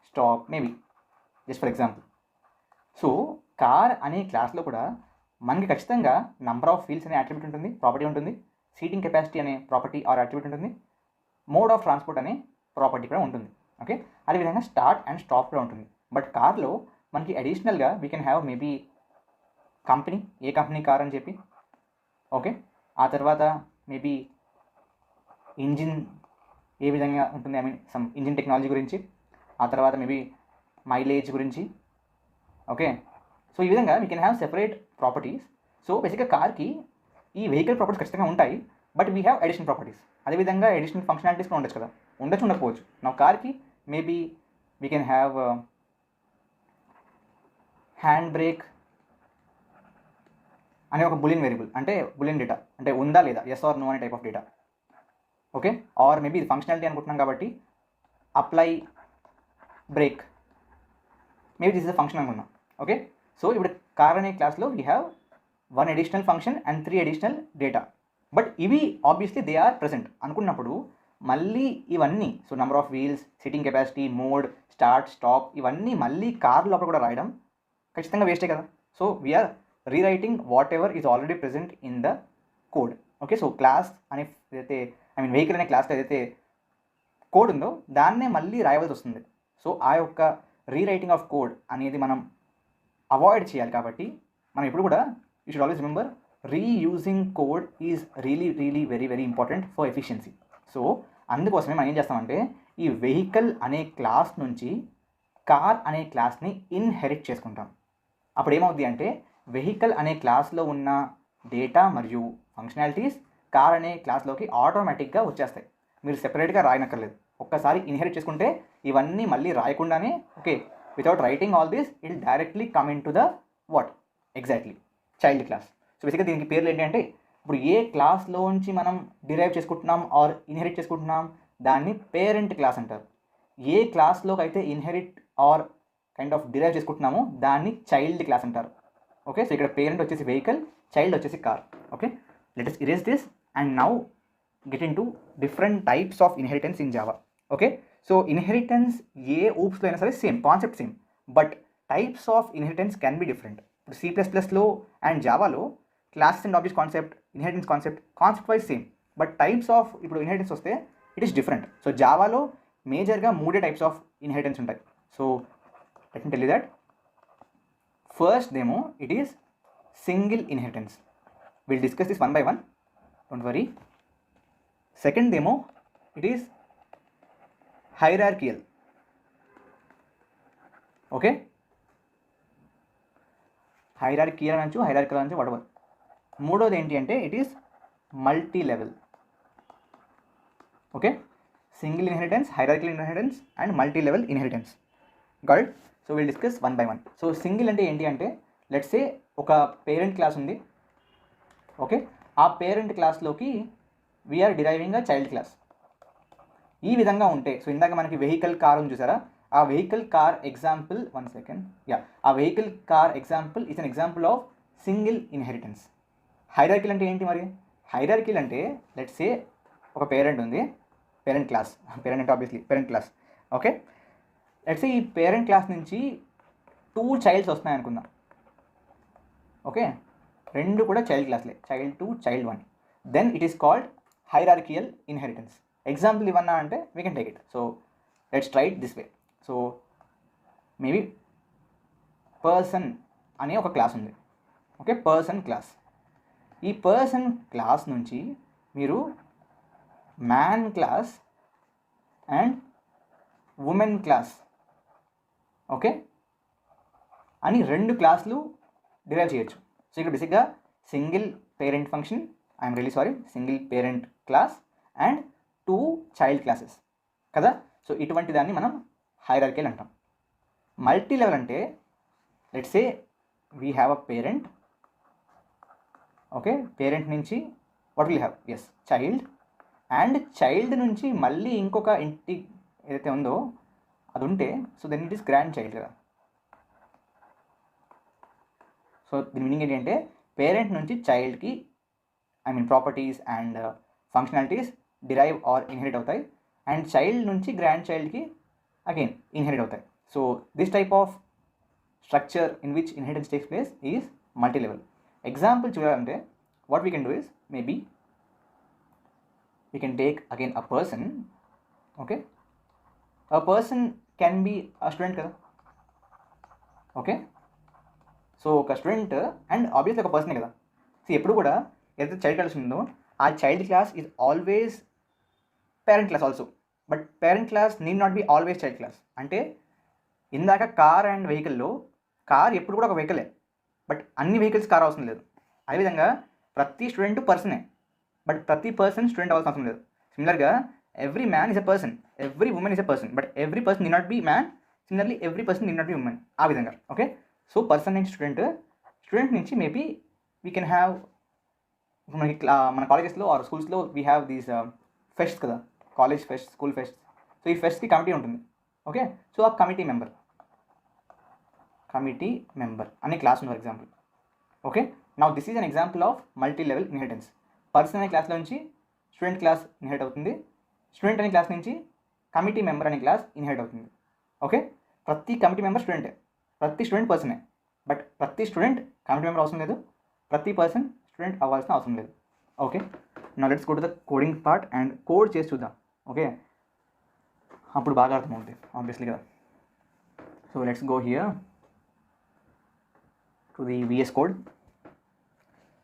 Speaker 1: stop, maybe just for example. So car అనే క్లాస్లో కూడా మనకి ఖచ్చితంగా నంబర్ ఆఫ్ వీల్స్ అనే అట్రిబ్యూట్ ఉంటుంది, ప్రాపర్టీ ఉంటుంది, సీటింగ్ కెపాసిటీ అనే ప్రాపర్టీ ఆర్ అట్రిబ్యూట్ ఉంటుంది, మోడ్ ఆఫ్ ట్రాన్స్పోర్ట్ అనే ప్రాపర్టీ కూడా ఉంటుంది. ఓకే, అదేవిధంగా స్టార్ట్ అండ్ స్టాప్ కూడా ఉంటుంది. బట్ కార్లో మనకి అడిషనల్గా we can have maybe company, A company car అని చెప్పి. ఓకే, ఆ తర్వాత మేబీ ఇంజిన్ ఏ విధంగా ఉంటుంది, I mean some engine technology గురించి, ఆ తర్వాత మేబీ మైలేజ్ గురించి. ఓకే, సో ఈ విధంగా we can have separate properties. So బేసిక్గా కార్కి ఈ వెహికల్ ప్రాపర్టీస్ ఖచ్చితంగా ఉంటాయి, but we have additional properties. అదేవిధంగా అడిషనల్ ఫంక్షనాలిటీస్ కూడా ఉండొచ్చు కదా, ఉండొచ్చు ఉండకపోవచ్చు. నా కార్కి maybe we can have hand brake అనే ఒక బులియన్ వేరియబుల్, అంటే బులియన్ డేటా, అంటే ఉందా లేదా, ఎస్ ఆర్ నో అనే type of data. Okay, or maybe ఇది ఫంక్షనాలిటీ అనుకుంటున్నాం కాబట్టి apply brake, maybe this is the function అనుకున్నాం. ఓకే, సో ఇప్పుడు కార్ అనే క్లాస్లో we have 1 additional function and 3 additional data. But ఇవి ఆబ్వియస్లీ దే ఆర్ ప్రెసెంట్ అనుకున్నప్పుడు మళ్ళీ ఇవన్నీ, so number of wheels, sitting capacity, mode, start, stop, ఇవన్నీ మళ్ళీ కార్ లోపల కూడా రాయడం ఖచ్చితంగా వేస్టే కదా. So we're rewriting whatever is already present in the code. Okay, so class అనే ఏదైతే, ఐ మీన్ వెహికల్ అనే క్లాస్లో ఏదైతే కోడ్ ఉందో దాన్నే మళ్ళీ రాయవలసి వస్తుంది. సో ఆ యొక్క రీరైటింగ్ ఆఫ్ కోడ్ అనేది మనం అవాయిడ్ చేయాలి. కాబట్టి మనం ఎప్పుడు కూడా you should always remember reusing code is really very very important for efficiency. So అందుకోసమే మనం ఏం చేస్తామంటే ఈ వెహికల్ అనే క్లాస్ నుంచి కార్ అనే క్లాస్ని ఇన్హెరిట్ చేసుకుంటాం. అప్పుడు ఏమవుద్ది అంటే వెహికల్ అనే క్లాస్లో ఉన్న డేటా మరియు ఫంక్షనాలిటీస్ కార్ అనే క్లాస్లోకి ఆటోమేటిక్గా వచ్చేస్తాయి. మీరు సెపరేట్గా రాయనక్కర్లేదు. ఒక్కసారి ఇన్హెరిట్ చేసుకుంటే ఇవన్నీ మళ్ళీ రాయకుండానే okay without writing all this it directly come in to the what exactly child class. So బేసిక్గా దీనికి పేర్లు ఏంటి అంటే ఇప్పుడు ఏ క్లాస్లోంచి మనం డిరైవ్ చేసుకుంటున్నాం ఆర్ ఇన్హెరిట్ చేసుకుంటున్నాం దాన్ని పేరెంట్ క్లాస్ అంటారు. ఏ క్లాస్లోకి అయితే inherit or kind of derive చేసుకుంటున్నామో దాన్ని చైల్డ్ క్లాస్ అంటారు. ఓకే, సో ఇక్కడ పేరెంట్ వచ్చేసి వెహికల్, చైల్డ్ వచ్చేసి car. Okay, let us erase this and now get into different types of inheritance in Java. Okay, so inheritance ఏ ఊప్స్లో అయినా సరే same concept same, but types of inheritance can be different. ఇప్పుడు C++లో and జావాలో classes and objects concept, inheritance concept wise same, but types of ఇప్పుడు inheritance వస్తే it is different. So జావాలో మేజర్గా 3 టైప్స్ ఆఫ్ ఇన్హెరిటెన్స్ ఉంటాయి. So let me tell you that first demo it is single inheritance. Will discuss this one by one, don't worry. Second demo it is hierarchical. Okay, hierarchical అనొచ్చు, hierarchical అనొచ్చు, whatever. మూడోది ఏంటి అంటే it is multi level. Okay, single inheritance, hierarchical inheritance and multi level inheritance. Got it? So will discuss one by one. So single అంటే ఏంటి అంటే let's say ఒక parent class ఉంది. ఓకే, ఆ పేరెంట్ క్లాస్లోకి we are deriving a child class. ఈ విధంగా ఉంటే, సో ఇందాక మనకి వెహికల్ కార్ ఉంది చూసారా, ఆ వెహికల్ కార్ ఎగ్జాంపుల్ ఆ vehicle car example is an example of single inheritance. Hierarchical అంటే ఏంటి మరి? హైరార్కిల్ అంటే లెట్స్ సే ఒక పేరెంట్ ఉంది, పేరెంట్ క్లాస్, పేరెంట్ అంటే obviously parent class. Okay, let's say ఈ పేరెంట్ క్లాస్ నుంచి 2 చైల్డ్స్ వస్తున్నాయి అనుకుందాం. ఓకే, 2 కూడా చైల్డ్ క్లాస్లే, child 2, child 1. Then it is called hierarchical inheritance. Example ఇవన్నా అంటే we can take it. So let's try it this way. So maybe person అనే ఒక క్లాస్ ఉంది. Okay, person class. ఈ పర్సన్ క్లాస్ నుంచి మీరు man class and women class okay అని 2 క్లాసులు డిరైవ్ చేయొచ్చు. సో ఇక్కడ బేసిక్గా single parent function, I'm really sorry, single parent class and 2 child classes కదా. సో ఇటువంటి దాన్ని మనం హైరార్కియల్ అంటాం. మల్టీ లెవెల్ అంటే let's say we have a parent. Okay, parent నుంచి what will have child, and child నుంచి మళ్ళీ ఇంకొక ఇంటి ఏదైతే ఉందో అది ఉంటే so then it is grandchild కదా. సో దీని మీనింగ్ ఏంటి అంటే పేరెంట్ నుంచి చైల్డ్కి properties and functionalities derive or inherit అవుతాయి, అండ్ చైల్డ్ నుంచి గ్రాండ్ చైల్డ్కి అగైన్ ఇన్హెరిట్ అవుతాయి. So this type of structure in which inheritance takes place is multi level. Example చూడాలంటే what we can do is maybe we can take again a person. Okay, a person can be a student కదా. Okay, so ఒక student and obviously ఒక పర్సనే కదా. So ఎప్పుడు కూడా ఏదైతే child class ఉందో ఆ child class is always parent class also, but parent class need not be always child class. అంటే ఇందాక కార్ అండ్ వెహికల్లో కార్ ఎప్పుడు కూడా ఒక వెహికలే, బట్ అన్ని వెహికల్స్ కార్ అవసరం లేదు. అదేవిధంగా ప్రతి స్టూడెంట్ పర్సనే, బట్ ప్రతి పర్సన్ స్టూడెంట్ అవ్వాల్సిన అవసరం లేదు. సిమిలర్గా every man is a person, every women is a person, but every person need not be man. Similarly every person need not be women. ఆ విధంగా ఓకే. సో పర్సన్ నుంచి student నుంచి maybe we can have మనకి మన కాలేజెస్లో are స్కూల్స్లో we have these pest కదా, college fest, school pest. So ఈ ఫెస్ట్కి కమిటీ ఉంటుంది. ఓకే, సో ఆ కమిటీ మెంబర్ అనే క్లాస్ ఉంది for example. Okay, now this is an example of multi level inheritance. Person అనే క్లాస్లో నుంచి స్టూడెంట్ క్లాస్ ఇన్హెరిట్ అవుతుంది, స్టూడెంట్ అనే క్లాస్ నుంచి కమిటీ మెంబర్ అనే క్లాస్ ఇన్హెరిట్ అవుతుంది. ఓకే, ప్రతి కమిటీ మెంబర్ స్టూడెంటే, ప్రతి స్టూడెంట్ పర్సనే, బట్ ప్రతి స్టూడెంట్ కమిటీ మెంబర్ అవసరం లేదు, ప్రతి పర్సన్ స్టూడెంట్ అవ్వాల్సిన అవసరం లేదు. Okay, now let's go to the coding part and code చేసి చూద్దాం. ఓకే, అప్పుడు బాగా అర్థమవుతుంది ఆబ్వియస్లీ కదా. So let's go here to the VS code.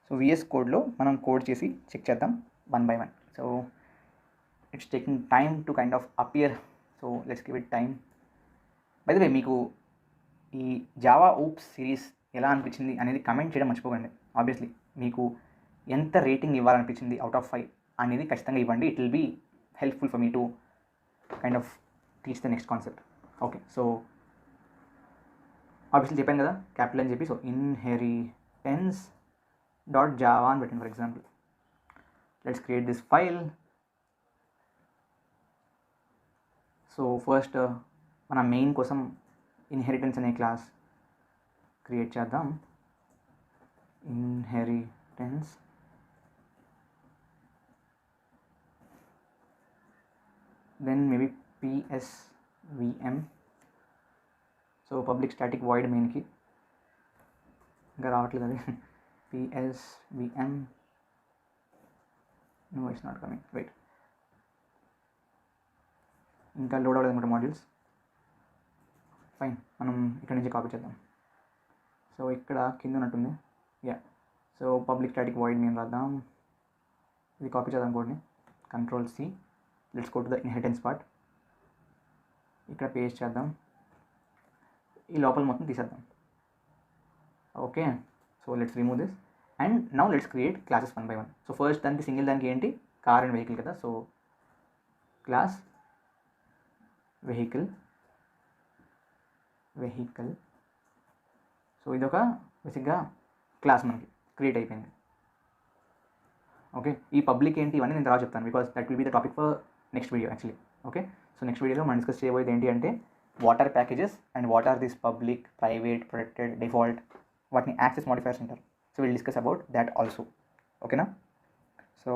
Speaker 1: So VS కోడ్లో మనం కోడ్ చేసి చెక్ చేద్దాం one by one. So it's taking time to kind of appear. So let's give it time. By the way మీకు ఈ Java oops series ఎలా అనిపించింది అనేది comment చేయడం మర్చిపోకండి. ఆబ్వియస్లీ మీకు ఎంత రేటింగ్ ఇవ్వాలనిపించింది అవుట్ ఆఫ్ 5 అనేది ఖచ్చితంగా ఇవ్వండి. It will be helpful for me to kind of teach the next concept. Okay, so obviously చెప్పాను కదా క్యాపిటల్ అని చెప్పి. సో ఇన్హెరిటెన్స్ డాట్ జావా అని పెట్టండి for example. Let's create this file. So first మన మెయిన్ కోసం ఇన్హెరిటెన్స్ అనే class create చేద్దాం. Inheritance then maybe PSVM. So public static void మెయిన్కి ఇంకా రావట్లేదు అది. PSVM. No, it's not coming. Wait, ఇంకా లోడ్ అవ్వలేదు అనమాట మాడ్యూల్స్. ఫైన్, మనం ఇక్కడ నుంచి కాపీ చేద్దాం. సో ఇక్కడ కింద ఉన్నట్టుంది. Yeah, so public static void మేము రాద్దాం. ఇది కాపీ చేద్దాం కోడ్ని. Ctrl+C. Let's go to the inheritance part. ఇక్కడ పేస్ట్ చేద్దాం. ఈ లోపల మొత్తం తీసేద్దాం. Okay, so let's remove this and now let's create classes 1 by 1. So first దానికి సింగిల్ దానికి ఏంటి, కార్ అండ్ వెహికల్ కదా. So class vehicle. సో ఇదొక బేసిక్గా క్లాస్ మనకి క్రియేట్ అయిపోయింది. ఓకే, ఈ పబ్లిక్ ఏంటి ఇవన్నీ నేను తర్వాత చెప్తాను, because that will be the topic for next video actually. Okay, so next వీడియోలో మనం డిస్కస్ చేయబోయేది ఏంటి అంటే what are packages and what are this public, private, protected, default, వాటిని యాక్సెస్ మోడిఫైర్స్ అంటారు. So will discuss about that also. ఓకేనా. So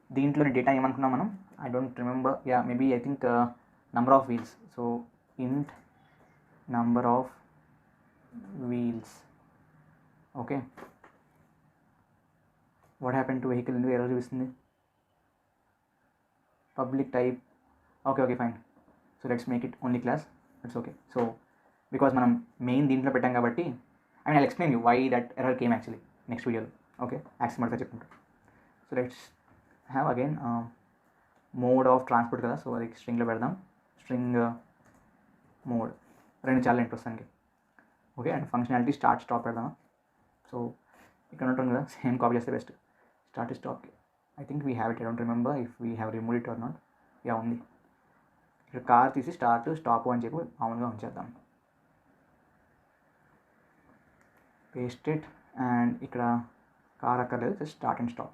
Speaker 1: దీంట్లోని data ఏమనుకున్నాం మనం, I don't remember. Yeah, maybe I think number of wheels. So int number of wheels. Okay, what happened to vehicle ఎందుకు error చూపిస్తుంది. Public type. Okay fine. So let's make it only class. It's okay. So because మనం main దీంట్లో పెట్టాం కాబట్టి I mean I'll explain you why that error came actually next వీడియోలో. Okay, access modifier చెప్పుకుంటాం. So let's have again mode of transport కదా. So అది స్ట్రింగ్లో పెడదాం. స్ట్రింగ్ మోడ్ 2 చాలా ప్రస్తుతానికి. Okay, and functionality start stop పెడదాం. సో ఇక్కడ ఉంటుంది కదా, సేమ్ కాపీ చేస్తే బెస్ట్. స్టార్ట్ స్టాప్కి I think we have it. I don't remember if we have remove it or not. Yeah, ఉంది. ఇక్కడ కార్ తీసి స్టార్ట్ స్టాప్ అని చెప్పి మామూలుగా ఉంచేద్దాం. పేస్ట్ ఇట్ అండ్ ఇక్కడ కార్ అక్కర్లేదు, just start and stop.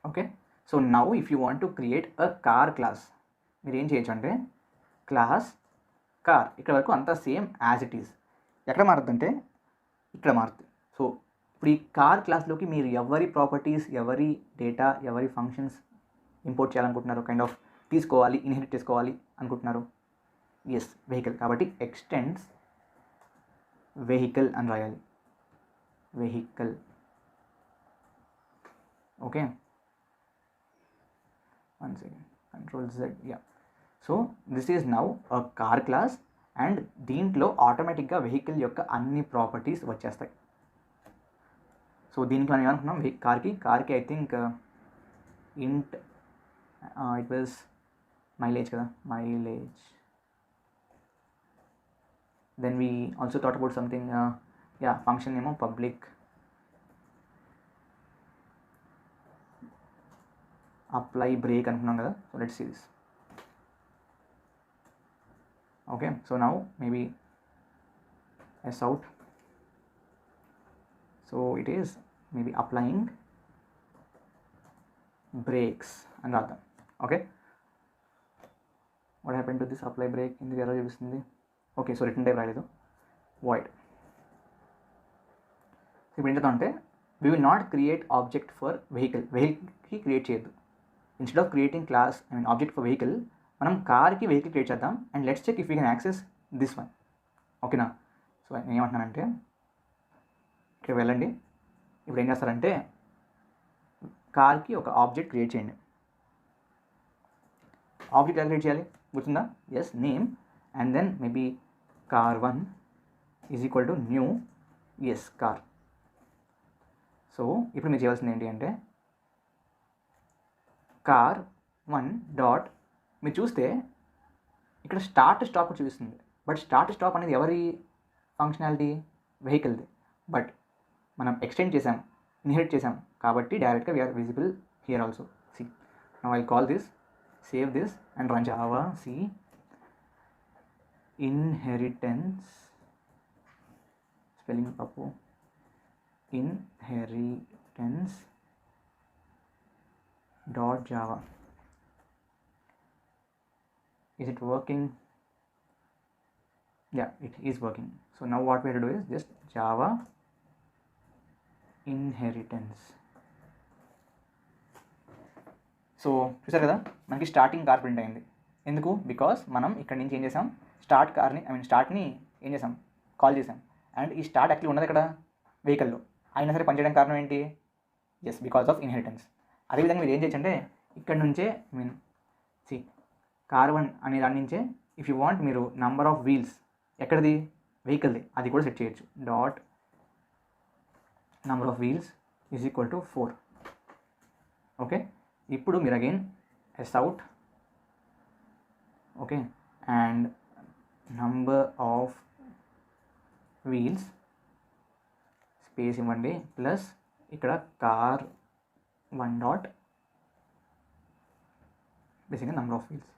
Speaker 1: Okay, so now if you want to create a car class, మీరు ఏం చేయొచ్చు అంటే క్లాస్ కార్, ఇక్కడ వరకు అంతా సేమ్ యాజ్ ఇట్ ఈస్. ఎక్కడ మారుతుందంటే ఇక్కడ మారుతుంది. సో ఇప్పుడు ఈ కార్ క్లాస్లోకి మీరు ఎవరి ప్రాపర్టీస్, ఎవరి డేటా, ఎవరి ఫంక్షన్స్ ఇంపోర్ట్ చేయాలనుకుంటున్నారు, కైండ్ ఆఫ్ తీసుకోవాలి, ఇన్హెరిట్ చేసుకోవాలి అనుకుంటున్నారు. ఎస్, వెహికల్ కాబట్టి ఎక్స్టెండ్స్ వెహికల్ అని రాయాలి. Vehicle. Okay, one second, Ctrl+Z. Yeah, so this is now a car class and దీంట్లో ఆటోమేటిక్గా వెహికల్ యొక్క అన్ని ప్రాపర్టీస్ వచ్చేస్తాయి. సో దీనికి మనం ఏమనుకున్నాం, కార్కి I think int it was mileage కదా, mileage. Then we also thought about something. Yeah, function ఏమో పబ్లిక్ అప్లై బ్రేక్ అనుకున్నాం కదా. So let's see this. Okay, so now maybe S out. So it is maybe applying brakes అని రాద్దాం. Okay, what happen to this apply brake, ఎందుకు error చూపిస్తుంది. Okay, so return type రాలేదు, void. So ఇప్పుడు ఏం చేద్దాం అంటే we will not create object for వెహికల్కి క్రియేట్ చేయొద్దు. Instead of creating class I mean object for vehicle, మనం కార్కి వెహికల్ క్రియేట్ చేద్దాం and let's check if you can access this one. ఓకేనా. సో నేను ఏమంటున్నానంటే ఇక్కడ వెళ్ళండి. ఇప్పుడు ఏం చేస్తారంటే కార్కి ఒక ఆబ్జెక్ట్ క్రియేట్ చేయండి. ఆబ్జెక్ట్ ఎలా క్రియేట్ చేయాలి గుర్తుందా. Yes, name and then maybe car1 is equal to new S car. So ఇప్పుడు మీరు చేయాల్సింది ఏంటి అంటే car1 డాట్, మీరు చూస్తే ఇక్కడ స్టార్ట్ స్టాప్ చూపిస్తుంది, బట్ స్టార్ట్ స్టాప్ అనేది ఎవరి ఫంక్షనాలిటీ? వెహికల్ది. బట్ మనం ఎక్స్టెండ్ చేసాం, ఇన్హెరిట్ చేసాం కాబట్టి డైరెక్ట్గా we're visible here also. See now I call this, save this and run Java C inheritance, spelling తప్పు, inheritance dot java. Is it working? Yeah, it is working. So now what we have to do is just java inheritance. So చూసారు కదా, మనకి starting car print అయింది. ఎందుకు? Because మనం ఇక్కడ నుంచి ఏం చేసాం, స్టార్ట్ కార్ని స్టార్ట్ని ఏం చేసాం, కాల్ చేసాం. అండ్ ఈ స్టార్ట్ యాక్చువల్లీ ఉన్నది ఇక్కడ వెహికల్లో, అయినా సరే పనిచేయడానికి కారణం ఏంటి? Yes, because of inheritance. అదేవిధంగా మీరు ఏం చేయొచ్చు అంటే ఇక్కడ నుంచే సి కార్ 1 అనే దాని నుంచే ఇఫ్ యూ వాంట్ మీరు నంబర్ ఆఫ్ వీల్స్ ఎక్కడిది, వెహికల్ది, అది కూడా సెట్ చేయొచ్చు. Dot number of wheels is equal to 4. Okay, ఇప్పుడు మీరు again S out, okay, and number of wheels space ఇవ్వండి ప్లస్ ఇక్కడ కార్ 1 డాట్ బేసిక్గా number of wheels.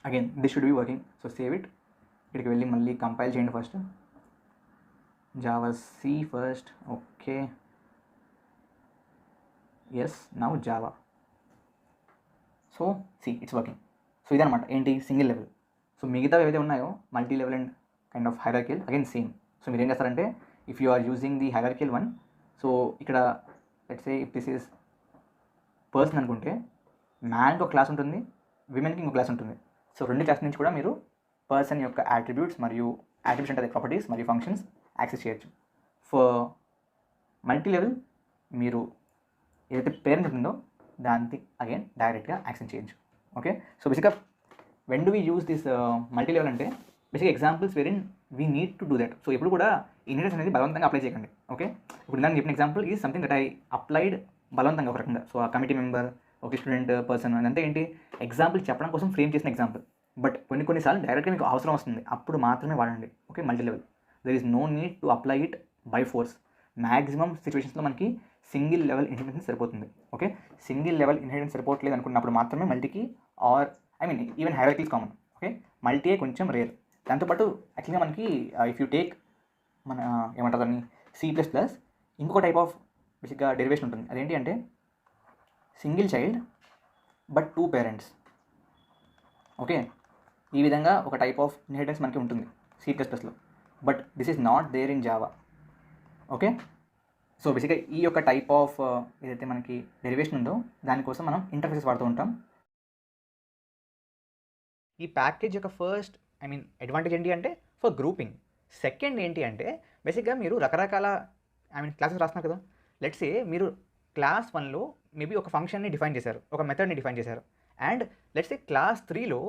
Speaker 1: Again this should be working. So save it, ఇక్కడికి వెళ్ళి మళ్ళీ compile చేయండి first, Java C first. Okay, yes, now Java. So see it's working. So ఇదనమాట ఏంటి, single level. So మిగతా ఏవైతే ఉన్నాయో multi level and kind of hierarchical, again same. So మీరు ఏం చేస్తారంటే if you are using the hierarchical one, so ఇక్కడ let's say if this is person అనుకుంటే మ్యాన్కి ఒక క్లాస్ ఉంటుంది, విమెన్కి ఇంకో క్లాస్ ఉంటుంది. సో రెండు క్లాస్ నుంచి కూడా మీరు పర్సన్ యొక్క యాట్రిబ్యూట్స్ మరియు యాట్రిబ్యూట్స్ అంటే ప్రాపర్టీస్ మరియు ఫంక్షన్స్ యాక్సెస్ చేయొచ్చు. ఫర్ మల్టీ లెవెల్ మీరు ఏదైతే పేరెంట్ ఉంటుందో దానికి అగైన్ డైరెక్ట్గా యాక్సెస్ చేయొచ్చు. ఓకే, సో బేసిక్గా when do we use this multi level అంటే basic examples wherein we need to do that. So ఎప్పుడు కూడా ఇన్హెరిటెన్స్ అనేది బలవంతంగా అప్లై చేయకండి. ఓకే, ఇప్పుడు దాన్ని చెప్పిన example is something that I applied బలవంతంగా ఒక రకంగా. సో ఆ కమిటీ మెంబర్, ఒక స్టూడెంట్, పర్సన్, అదంటే ఏంటి, ఎగ్జాంపుల్ చెప్పడం కోసం ఫ్రేమ్ చేసిన ఎగ్జాంపుల్. బట్ కొన్నిసార్లు డైరెక్ట్గా మీకు అవసరం వస్తుంది, అప్పుడు మాత్రమే వాడండి. Okay, multi level there is no need to apply it by force. Maximum సిచ్యువేషన్స్లో మనకి సింగిల్ లెవెల్ ఇన్హెరిటెన్స్ సరిపోతుంది. ఓకే, సింగిల్ లెవెల్ ఇన్హెరిటెన్స్ సరిపోవట్లేదు అనుకున్నప్పుడు మాత్రమే మల్టీకి, or even hierarchies common. Okay, మల్టీయే కొంచెం రేర్. దాంతోపాటు యాక్చువల్గా మనకి ఇఫ్ యూ టేక్ మన ఏమంటారు దాన్ని C++, ఇంకొక టైప్ ఆఫ్ బేసిక్గా డెరివేషన్ ఉంటుంది. అదేంటి అంటే single child but 2 parents. Okay, ఈ విధంగా ఒక టైప్ ఆఫ్ ఇన్హెరిటెన్స్ మనకి ఉంటుంది C++లో, but this is not there in Java. Okay, so బేసిక్గా ఈ యొక్క టైప్ ఆఫ్ ఏదైతే మనకి డెరివేషన్ ఉందో దానికోసం మనం ఇంటర్ఫేసెస్ వాడుతూ ఉంటాం. ఈ ప్యాకేజ్ యొక్క ఫస్ట్ అడ్వాంటేజ్ ఏంటి అంటే ఫర్ గ్రూపింగ్. సెకండ్ ఏంటి అంటే బేసిక్గా మీరు రకరకాల క్లాసెస్ రాస్తున్నారు కదా. లెట్స్ సే మీరు క్లాస్ 1లో మేబీ ఒక ఫంక్షన్ని డిఫైన్ చేశారు, ఒక మెథడ్ని డిఫైన్ చేశారు. అండ్ లెట్స్ సే క్లాస్ 3లో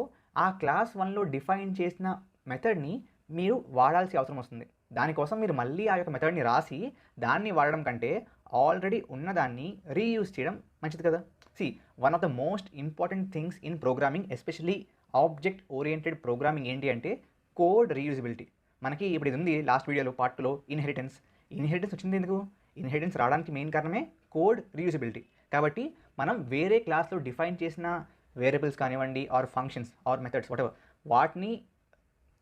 Speaker 1: ఆ క్లాస్ 1లో డిఫైన్ చేసిన మెథడ్ని మీరు వాడాల్సిన అవసరం వస్తుంది. దానికోసం మీరు మళ్ళీ ఆ యొక్క మెథడ్ని రాసి దాన్ని వాడడం కంటే ఆల్రెడీ ఉన్నదాన్ని రీయూజ్ చేయడం మంచిది కదా. See one of the most important things in programming, especially object oriented programming ఏంటి అంటే కోడ్ రీయూజబిలిటీ. మనకి ఇప్పుడు ఇది ఉంది లాస్ట్ వీడియోలో పార్ట్ 2లో ఇన్హెరిటెన్స్ వచ్చింది ఎందుకు? ఇన్హెరిటెన్స్ రావడానికి మెయిన్ కారణమే కోడ్ రీయూజబిలిటీ. కాబట్టి మనం వేరే క్లాస్లో డిఫైన్ చేసిన వేరియబుల్స్ కానివ్వండి, or functions or methods whatever, వాటిని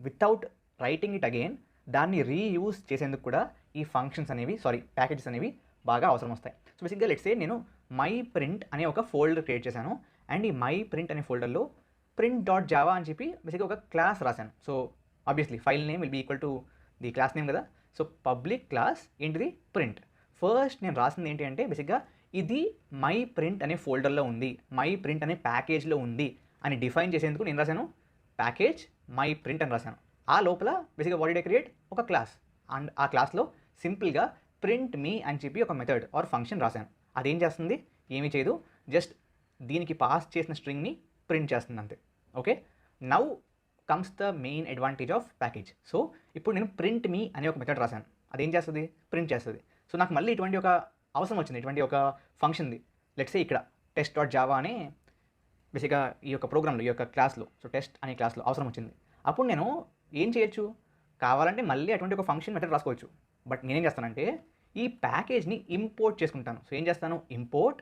Speaker 1: వితౌట్ రైటింగ్ ఇట్ అగైన్ దాన్ని రీయూజ్ చేసేందుకు కూడా ఈ ఫంక్షన్స్ అనేవి ప్యాకేజెస్ అనేవి బాగా అవసరం వస్తాయి. సో బేసిక్గా లెట్స్ సే నేను మై ప్రింట్ అనే ఒక ఫోల్డర్ క్రియేట్ చేశాను. అండ్ ఈ మై ప్రింట్ అనే ఫోల్డర్లో print.java అని చెప్పి బేసిక్గా ఒక క్లాస్ రాశాను. So obviously file name will be equal to the class name కదా. సో పబ్లిక్ క్లాస్ ఏంటిది, ప్రింట్. ఫస్ట్ నేను రాసింది ఏంటి అంటే బేసిక్గా ఇది మై ప్రింట్ అనే ఫోల్డర్లో ఉంది, మై ప్రింట్ అనే ప్యాకేజ్లో ఉంది అని డిఫైన్ చేసేందుకు నేను రాశాను ప్యాకేజ్ మై ప్రింట్ అని రాశాను. ఆ లోపల బేసిక్గా వాట్ డిడ్ ఐ క్రియేట్, ఒక క్లాస్. అండ్ ఆ క్లాస్లో సింపుల్గా ప్రింట్ మీ అని చెప్పి ఒక మెథడ్ ఆర్ ఫంక్షన్ రాశాను. అదేం చేస్తుంది, ఏమీ చేయదు, జస్ట్ దీనికి పాస్ చేసిన స్ట్రింగ్ని ప్రింట్ చేస్తుంది అంతే. Okay, now comes the main advantage of package. So ఇప్పుడు నేను ప్రింట్ మీ అనే ఒక మెథడ్ రాశాను, అదేం చేస్తుంది, ప్రింట్ చేస్తుంది. సో నాకు మళ్ళీ ఇటువంటి ఒక అవసరం వచ్చింది, ఇటువంటి ఒక ఫంక్షన్ది. లెట్స్ సే ఇక్కడ test.java అనే బేసిక్గా ఈ యొక్క ప్రోగ్రామ్లో ఈ యొక్క క్లాస్లో సో టెస్ట్ అనే క్లాస్లో అవసరం వచ్చింది. అప్పుడు నేను ఏం చేయొచ్చు, కావాలంటే మళ్ళీ అటువంటి ఒక ఫంక్షన్ మెథడ్ రాసుకోవచ్చు. బట్ నేనేం చేస్తానంటే ఈ ప్యాకేజ్ని ఇంపోర్ట్ చేసుకుంటాను. సో ఏం చేస్తాను, import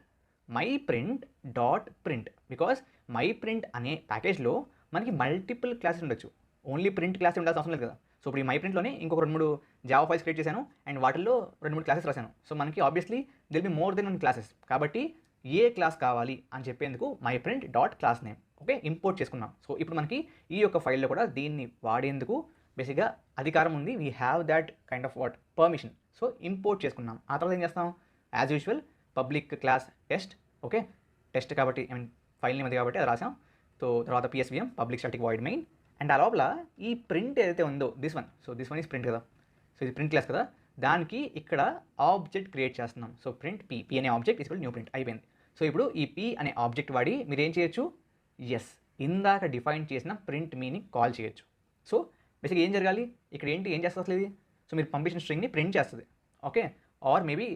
Speaker 1: my print dot print. Because my print అనే ప్యాకేజ్లో మనకి మల్టిపుల్ క్లాసెస్ ఉండొచ్చు, ఓన్లీ ప్రింట్ క్లాస్ ఉండాల్సిన అవసరం లేదు కదా. సో ఇప్పుడు ఈ మై ప్రింట్లోనే ఇంకొక 2-3 జావా ఫైల్స్ క్రియేట్ చేశాను అండ్ వాటిల్లో 2-3 క్లాసెస్ రాశాను. సో మనకి obviously there'll be more than 1 classes. కాబట్టి ఏ క్లాస్ కావాలి అని చెప్పేందుకు my print dot class name okay import చేసుకున్నాం. సో ఇప్పుడు మనకి ఈ యొక్క ఫైల్లో కూడా దీన్ని వాడేందుకు బేసిక్గా అధికారం ఉంది. We have that kind of what permission. So import చేసుకున్నాం. ఆ తర్వాత ఏం చేస్తాం, as usual public class test. Okay, test కాబట్టి ఐ మీన్ ఫైల్ నేమ్ అది కాబట్టి అది రాసాం. సో తర్వాత PSVM public static void main. And ఆ లోపల ఈ ప్రింట్ ఏదైతే ఉందో this one, so this one is print కదా. సో ఇది ప్రింట్ క్లాస్ కదా, దానికి ఇక్కడ ఆబ్జెక్ట్ క్రియేట్ చేస్తున్నాం. సో ప్రింట్ పీ అనే ఆబ్జెక్ట్ ఈజ్ న్యూ ప్రింట్ అయిపోయింది. సో ఇప్పుడు ఈ పీ అనే ఆబ్జెక్ట్ వాడి మీరు ఏం చేయొచ్చు, ఎస్ ఇందాక డిఫైన్ చేసిన ప్రింట్ మీని కాల్ చేయొచ్చు. సో బేసిక్గా ఏం జరగాలి ఇక్కడ, ఏం చేస్తుంది అసలు ఇది, సో మీరు పంపించిన స్ట్రింగ్ని ప్రింట్ చేస్తుంది. ఓకే, ఆర్ మేబీ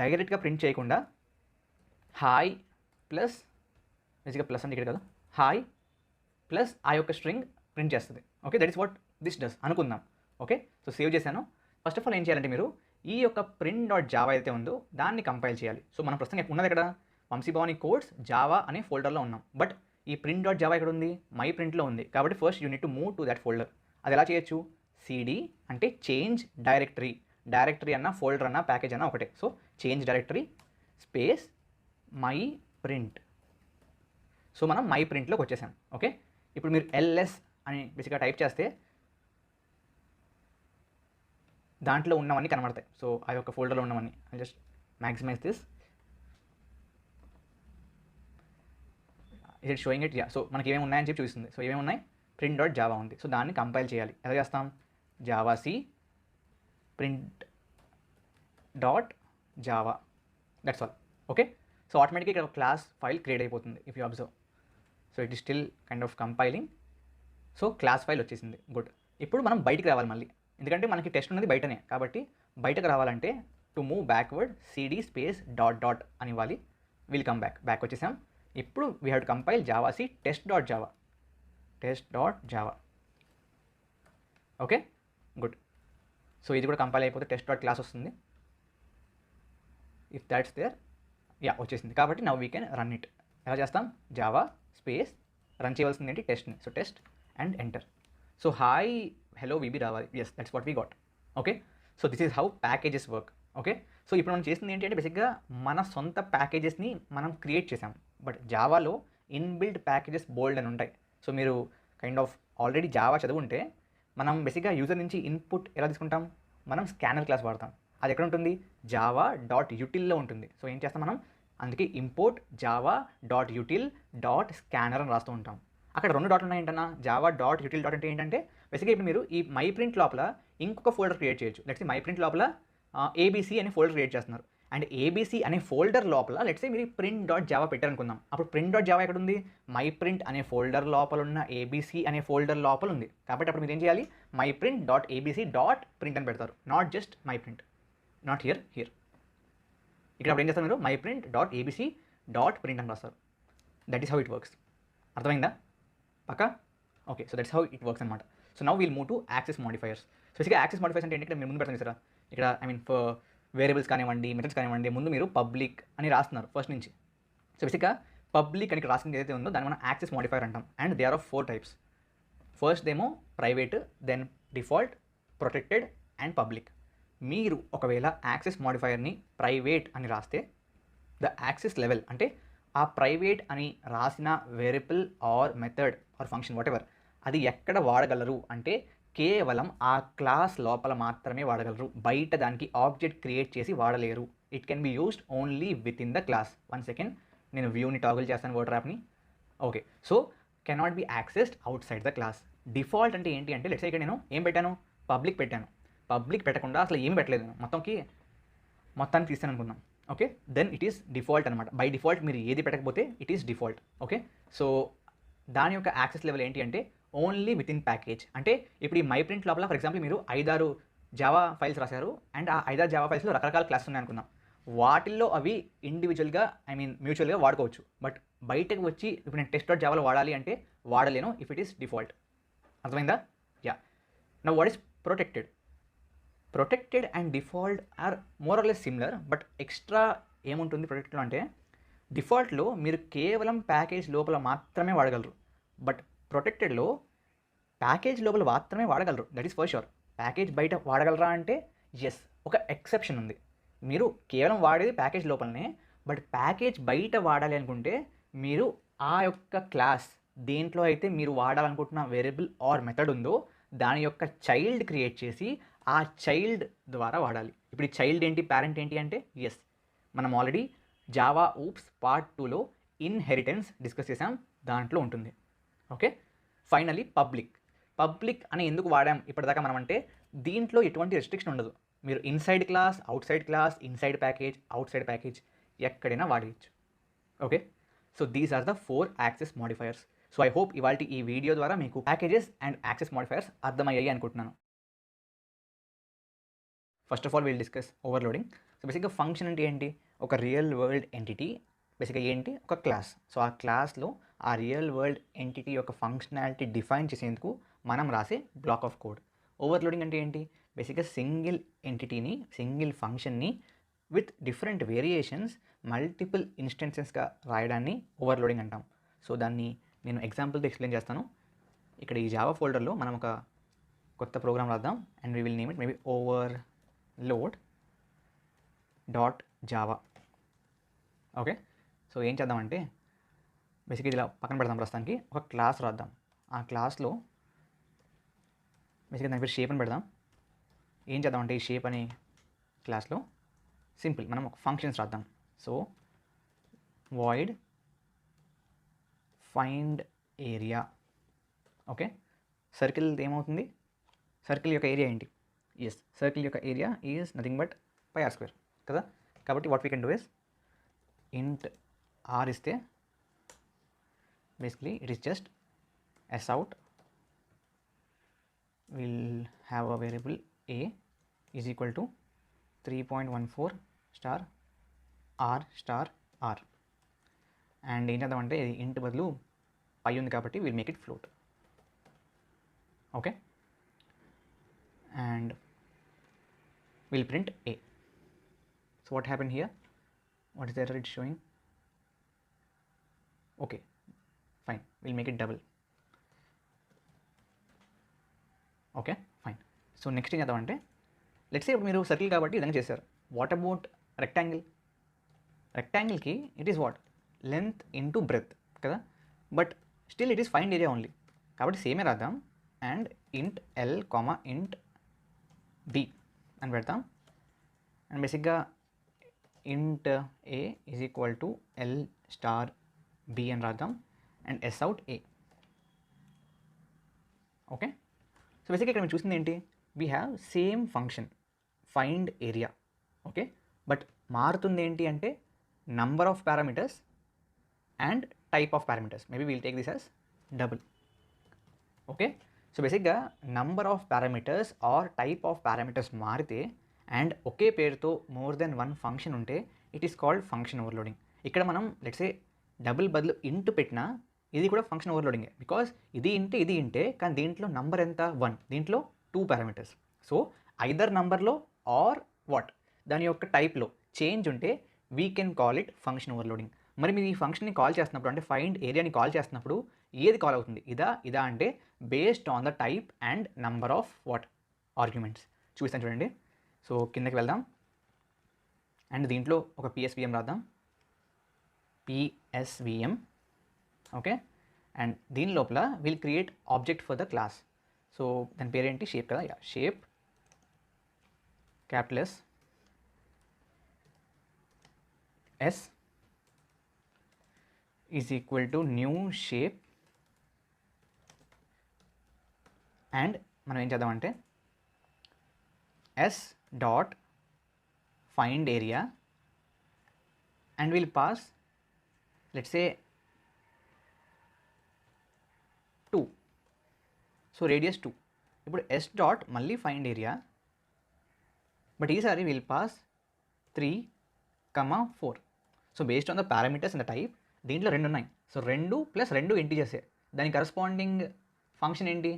Speaker 1: డైరెక్ట్గా ప్రింట్ చేయకుండా హాయ్ ప్లస్ బేసిక్గా ప్లస్ అంటే ఇక్కడ కదా, హాయ్ ప్లస్ ఆ యొక్క స్ట్రింగ్ ప్రింట్ చేస్తుంది. Okay, that is what this does అనుకుందాం. ఓకే, సో సేవ్ చేశాను. ఫస్ట్ ఆఫ్ ఆల్ ఏం చేయాలంటే మీరు ఈ యొక్క ప్రింట్ డాట్ జావా అయితే ఉందో దాన్ని కంపైల్ చేయాలి. సో మనం ప్రస్తుతం ఉన్నది ఇక్కడ వంశీ భవాని కోడ్స్ జావా అనే ఫోల్డర్లో ఉన్నాం. బట్ ఈ ప్రింట్ డాట్ జావా ఇక్కడ ఉంది, మై ప్రింట్లో ఉంది. కాబట్టి first you need to move to that folder. అది ఎలా చేయొచ్చు, CD అంటే చేంజ్ డైరెక్టరీ. డైరెక్టరీ అన్న ఫోల్డర్ అన్న ప్యాకేజ్ అన్న ఒకటే. So change directory space my print. So మనం మై ప్రింట్లోకి వచ్చేసాం. ఓకే, ఇప్పుడు మీరు LS అని బేసిక్గా టైప్ చేస్తే దాంట్లో ఉన్నవన్నీ కనబడతాయి. సో ఆ యొక్క ఫోల్డర్లో ఉన్నవన్నీ I just maximise this. It showing it. Yeah, so మనకి ఏమేమి ఉన్నాయని చెప్పి చూపిస్తుంది. సో ఏమేమి ఉన్నాయి, ప్రింట్ డాట్ జావా ఉంది. సో దాన్ని కంపైల్ చేయాలి. ఎలా చేస్తాం, Java C print dot Java, that's all. Okay, so ఆటోమేటిక్గా ఇక్కడ క్లాస్ ఫైల్ క్రియేట్ అయిపోతుంది if you observe. So it is still kind of compiling. So class file వచ్చేసింది, గుడ్. ఇప్పుడు మనం బయటికి రావాలి మళ్ళీ, ఎందుకంటే మనకి టెస్ట్ ఉన్నది బయటనే. కాబట్టి బయటకు రావాలంటే to move backward CD space dot dot అని ఇవ్వాలి. విల్ కమ్ బ్యాక్ వచ్చేసాం. ఇప్పుడు we have to compile Java C test dot Java. Okay, good. So ఇది కూడా కంపైల్ అయిపోతే టెస్ట్ డాట్ క్లాస్ వస్తుంది. ఇఫ్ దాట్స్ దేర్, యా వచ్చేసింది. కాబట్టి now we can run it. ఎలా చేస్తాం, జావా స్పేస్ రన్ చేయవలసింది ఏంటి, టెస్ట్ని. So test and enter. So hi hello VB రావాలి. Yes, that's what we got. Okay, so this is how packages work. Okay, so ఇప్పుడు మనం చేసింది ఏంటంటే బేసిక్గా మన సొంత ప్యాకేజెస్ని మనం క్రియేట్ చేసాం. బట్ జావాలో ఇన్బిల్డ్ ప్యాకేజెస్ బోల్డ్ అని ఉంటాయి. సో మీరు కైండ్ ఆఫ్ ఆల్రెడీ జావా చదువుంటే మనం బేసిక్గా యూజర్ నుంచి ఇన్పుట్ ఎలా తీసుకుంటాం, మనం స్కానర్ క్లాస్ వాడతాం. అది ఎక్కడ ఉంటుంది, జావా డాట్ యూటిల్లో ఉంటుంది. సో ఏం చేస్తాం మనం, అందుకే import Java dot util dot scanner అని రాస్తూ ఉంటాం. అక్కడ 2 డాట్లు ఉన్నాయంటన్నా, జావా డాట్ యూటిల్ డాట్ అంటే ఏంటంటే బేసిక్గా ఇప్పుడు మీరు ఈ మై ప్రింట్ లోపల ఇంకొక ఫోల్డర్ క్రియేట్ చేయొచ్చు. లెట్స్ మై ప్రింట్ లోపల ABC అనే ఫోల్డర్ క్రియేట్ చేస్తున్నారు. అండ్ ABC అనే ఫోల్డర్ లోపల లెట్స్ మీరు ప్రింట్ డాట్ జావా పెట్టారనుకుందాం. అప్పుడు ప్రింట్ డాట్ జావా ఎక్కడ ఉంది, మై ప్రింట్ అనే ఫోల్డర్ లోపల ఉన్న ABC అనే ఫోల్డర్ లోపల ఉంది. కాబట్టి అప్పుడు మీరు ఏం చేయాలి, my print dot ABC dot print అని పెడతారు, not just my print, not here. ఇక్కడ అప్పుడు ఏం చేస్తారు, మీరు my print dot ABC dot print అని రాస్తారు. That is how it works. అర్థమైందా పక్కా? Okay, so that's how it works అనమాట. So now will move to access modifiers. So బేసిక్గా యాక్సెస్ మోడిఫైర్స్ అంటే ఇక్కడ మీరు ముందు పెడతాను సార్, ఇక్కడ ఐ మీన్ వేరియబుల్స్ కానివ్వండి, మెథడ్స్ కానివ్వండి, ముందు మీరు పబ్లిక్ అని రాస్తున్నారు ఫస్ట్ నుంచి. సో బేసిక్గా పబ్లిక్ అని రాసింది ఏదైతే ఉందో దాన్ని మనం యాక్సెస్ మోడిఫైర్ అంటాం. And they are of 4 types. First ఏమో private, then default, protected and public. మీరు ఒకవేళ యాక్సెస్ మోడిఫైయర్ని ప్రైవేట్ అని రాస్తే ద యాక్సెస్ లెవెల్ అంటే ఆ ప్రైవేట్ అని రాసిన variable or method or function whatever అది ఎక్కడ వాడగలరు అంటే కేవలం ఆ క్లాస్ లోపల మాత్రమే వాడగలరు, బయట దానికి ఆబ్జెక్ట్ క్రియేట్ చేసి వాడలేరు. It can be used only within the class. 1 second, నేను వ్యూని టాగుల్ చేస్తాను వర్డ్ ర్యాప్ని. Okay, so cannot be accessed outside the class. Default అంటే ఏంటి అంటే లెట్స్ సే ఇక్కడ నేను ఏం పెట్టాను, పబ్లిక్ పెట్టాను. పబ్లిక్ పెట్టకుండా అసలు ఏం పెట్టలేదు, మొత్తాన్ని తీస్తాను అనుకుందాం. Okay, then it is default అనమాట. బై డిఫాల్ట్ మీరు ఏది పెట్టకపోతే it is default. Okay, so దాని యొక్క యాక్సెస్ లెవెల్ ఏంటి అంటే ఓన్లీ విత్ ఇన్ ప్యాకేజ్. అంటే ఇప్పుడు ఈ మై ప్రింట్ లోపల ఫర్ ఎగ్జాంపుల్ మీరు 5-6 జావా ఫైల్స్ రాశారు అండ్ ఆ 5-6 జావా ఫైల్స్లో రకరకాల క్లాసెస్ ఉన్నాయి అనుకుందాం. వాటిల్లో అవి ఇండివిజువల్గా ఐ మీన్ మ్యూచువల్గా వాడుకోవచ్చు. బట్ బయటకు వచ్చి ఇప్పుడు నేను టెస్ట్ డాట్ జావాలో వాడాలి అంటే వాడలేను ఇఫ్ ఇట్ ఈస్ డిఫాల్ట్. అర్థమైందా? Yeah. Now what is protected and default are more or less similar, but extra ఏముంటుంది ప్రొటెక్టెడ్లో అంటే డిఫాల్ట్లో మీరు కేవలం ప్యాకేజ్ లోపల మాత్రమే వాడగలరు, బట్ ప్రొటెక్టెడ్లో ప్యాకేజ్ లోపల మాత్రమే వాడగలరు. That is for sure. Package బయట వాడగలరా అంటే ఎస్, ఒక ఎక్సెప్షన్ ఉంది. మీరు కేవలం వాడేది ప్యాకేజ్ లోపలనే, బట్ ప్యాకేజ్ బయట వాడాలి అనుకుంటే మీరు ఆ యొక్క క్లాస్ దేంట్లో అయితే మీరు వాడాలనుకుంటున్న వేరియబుల్ ఆర్ మెథడ్ ఉందో దాని యొక్క చైల్డ్ క్రియేట్ చేసి ఆ చైల్డ్ ద్వారా వాడాలి. ఇప్పుడు ఈ చైల్డ్ ఏంటి, పేరెంట్ ఏంటి అంటే ఎస్, మనం ఆల్రెడీ జావా ఊప్స్ పార్ట్ 2లో ఇన్హెరిటెన్స్ డిస్కస్ చేసాం, దాంట్లో ఉంటుంది. ఓకే. ఫైనలీ పబ్లిక్ అని ఎందుకు వాడాం ఇప్పటిదాకా మనం అంటే దీంట్లో ఎటువంటి రెస్ట్రిక్షన్ ఉండదు. మీరు inside class, outside class, inside package, outside package ఎక్కడైనా వాడేయచ్చు. Okay. So these are the 4 access modifiers. So I hope ఇవాళ ఈ వీడియో ద్వారా మీకు ప్యాకేజెస్ అండ్ యాక్సెస్ మోడిఫైయర్స్ అర్థమయ్యాయి అనుకుంటున్నాను. First of all will discuss overloading. So బేసిక్గా function అంటే ఏంటి, ఒక రియల్ వరల్డ్ ఎంటిటీ బేసిక్గా ఏంటి, ఒక క్లాస్. సో ఆ క్లాస్లో ఆ రియల్ వరల్డ్ ఎంటిటీ యొక్క ఫంక్షనాలిటీ డిఫైన్ చేసేందుకు మనం రాసే బ్లాక్ ఆఫ్ కోడ్. ఓవర్లోడింగ్ అంటే ఏంటి, బేసిక్గా సింగిల్ ఎంటిటీని, సింగిల్ ఫంక్షన్ని విత్ డిఫరెంట్ వేరియేషన్స్ మల్టిపుల్ ఇన్స్టెన్సెస్గా రాయడాన్ని ఓవర్లోడింగ్ అంటాం. సో దాన్ని నేను ఎగ్జాంపుల్తో ఎక్స్ప్లెయిన్ చేస్తాను. ఇక్కడ ఈ జావా ఫోల్డర్లో మనం ఒక కొత్త ప్రోగ్రామ్ రాద్దాం and we will name it maybe overload dot Java. Okay. So ఏం చేద్దామంటే బేసిక్గా ఇలా పక్కన పెడదాం, ప్రస్తుతానికి ఒక క్లాస్ రాద్దాం. ఆ క్లాస్లో బేసిక్గా దాని పేరు షేప్ అని పెడదాం. ఏం చేద్దామంటే ఈ షేప్ అనే క్లాస్లో సింపుల్ మనం ఒక ఫంక్షన్స్ రాద్దాం. So void find area. Okay. Circle ఏమవుతుంది, సర్కిల్ యొక్క ఏరియా ఏంటి, ఎస్, సర్కిల్ యొక్క area is nothing but pi r square కదా. కాబట్టి what we can do is int r ఇస్తే basically it is just s out will have a variable a is equal to 3.14 star r star r and ఏం చేద్దామంటే ఇంట్ బదులు పై ఉంది కాబట్టి will make it float. Okay. And will print a. So what happen here, what is the error it sowing, okay fine, we'll make it double. Okay fine. So next ఏం చేద్దామంటే let's say ఇప్పుడు మీరు circle కాబట్టి ఇదంగా చేశారు. What about rectangle, రెక్టాంగిల్కి it is what length into breadth కదా, but still it is find area only. కాబట్టి సేమే రాద్దాం అండ్ ఇంట్ ఎల్ కామా ఇంట్ బి అని పెడతాం అండ్ బేసిక్గా int A is equal to L star B అని రాద్దాం and S out A. Okay. So బేసిక్గా ఇక్కడ మీరు చూసింది ఏంటి, we have same function find area. Okay. But మారుతుంది ఏంటి అంటే number of parameters and type of parameters. Maybe we'll take this as double. Okay. So బేసిక్గా number of parameters or type of parameters మారితే అండ్ ఒకే పేరుతో more than one function ఉంటే it is called function overloading. ఇక్కడ మనం let's say double బదులు into పెట్టినా ఇది కూడా ఫంక్షన్ ఓవర్లోడింగే, బికాస్ ఇది ఇంటే కానీ దీంట్లో నంబర్ ఎంత 1, దీంట్లో 2 పారామీటర్స్. సో ఐదర్ నంబర్లో ఆర్ వాట్ దాని యొక్క టైప్లో చేంజ్ ఉంటే we can call it function overloading. మరి మీరు ఈ ఫంక్షన్ని కాల్ చేస్తున్నప్పుడు అంటే ఫైండ్ ఏరియాని కాల్ చేస్తున్నప్పుడు ఏది కాల్ అవుతుంది, ఇదా అంటే based on the type and number of what arguments. చూపిస్తాను చూడండి. సో కిందకి వెళ్దాం అండ్ దీంట్లో ఒక పిఎస్విఎం రాద్దాం, పిఎస్విఎం. ఓకే. అండ్ దీని లోపల will create object for the class. So దాని పేరేంటి, షేప్ కదా, yeah shape capital S is equal to new shape and మనం ఏం చేద్దామంటే S dot find area and will pass let's say 2. So radius 2. ఇప్పుడు S dot మళ్ళీ find area, but ఈసారి will pass 3, 4. So based on the parameters and the type దీంట్లో 2 ఉన్నాయి. So 2 + 2 ఇంటీజర్సే. దానికి కరస్పాండింగ్ ఫంక్షన్ ఏంటి?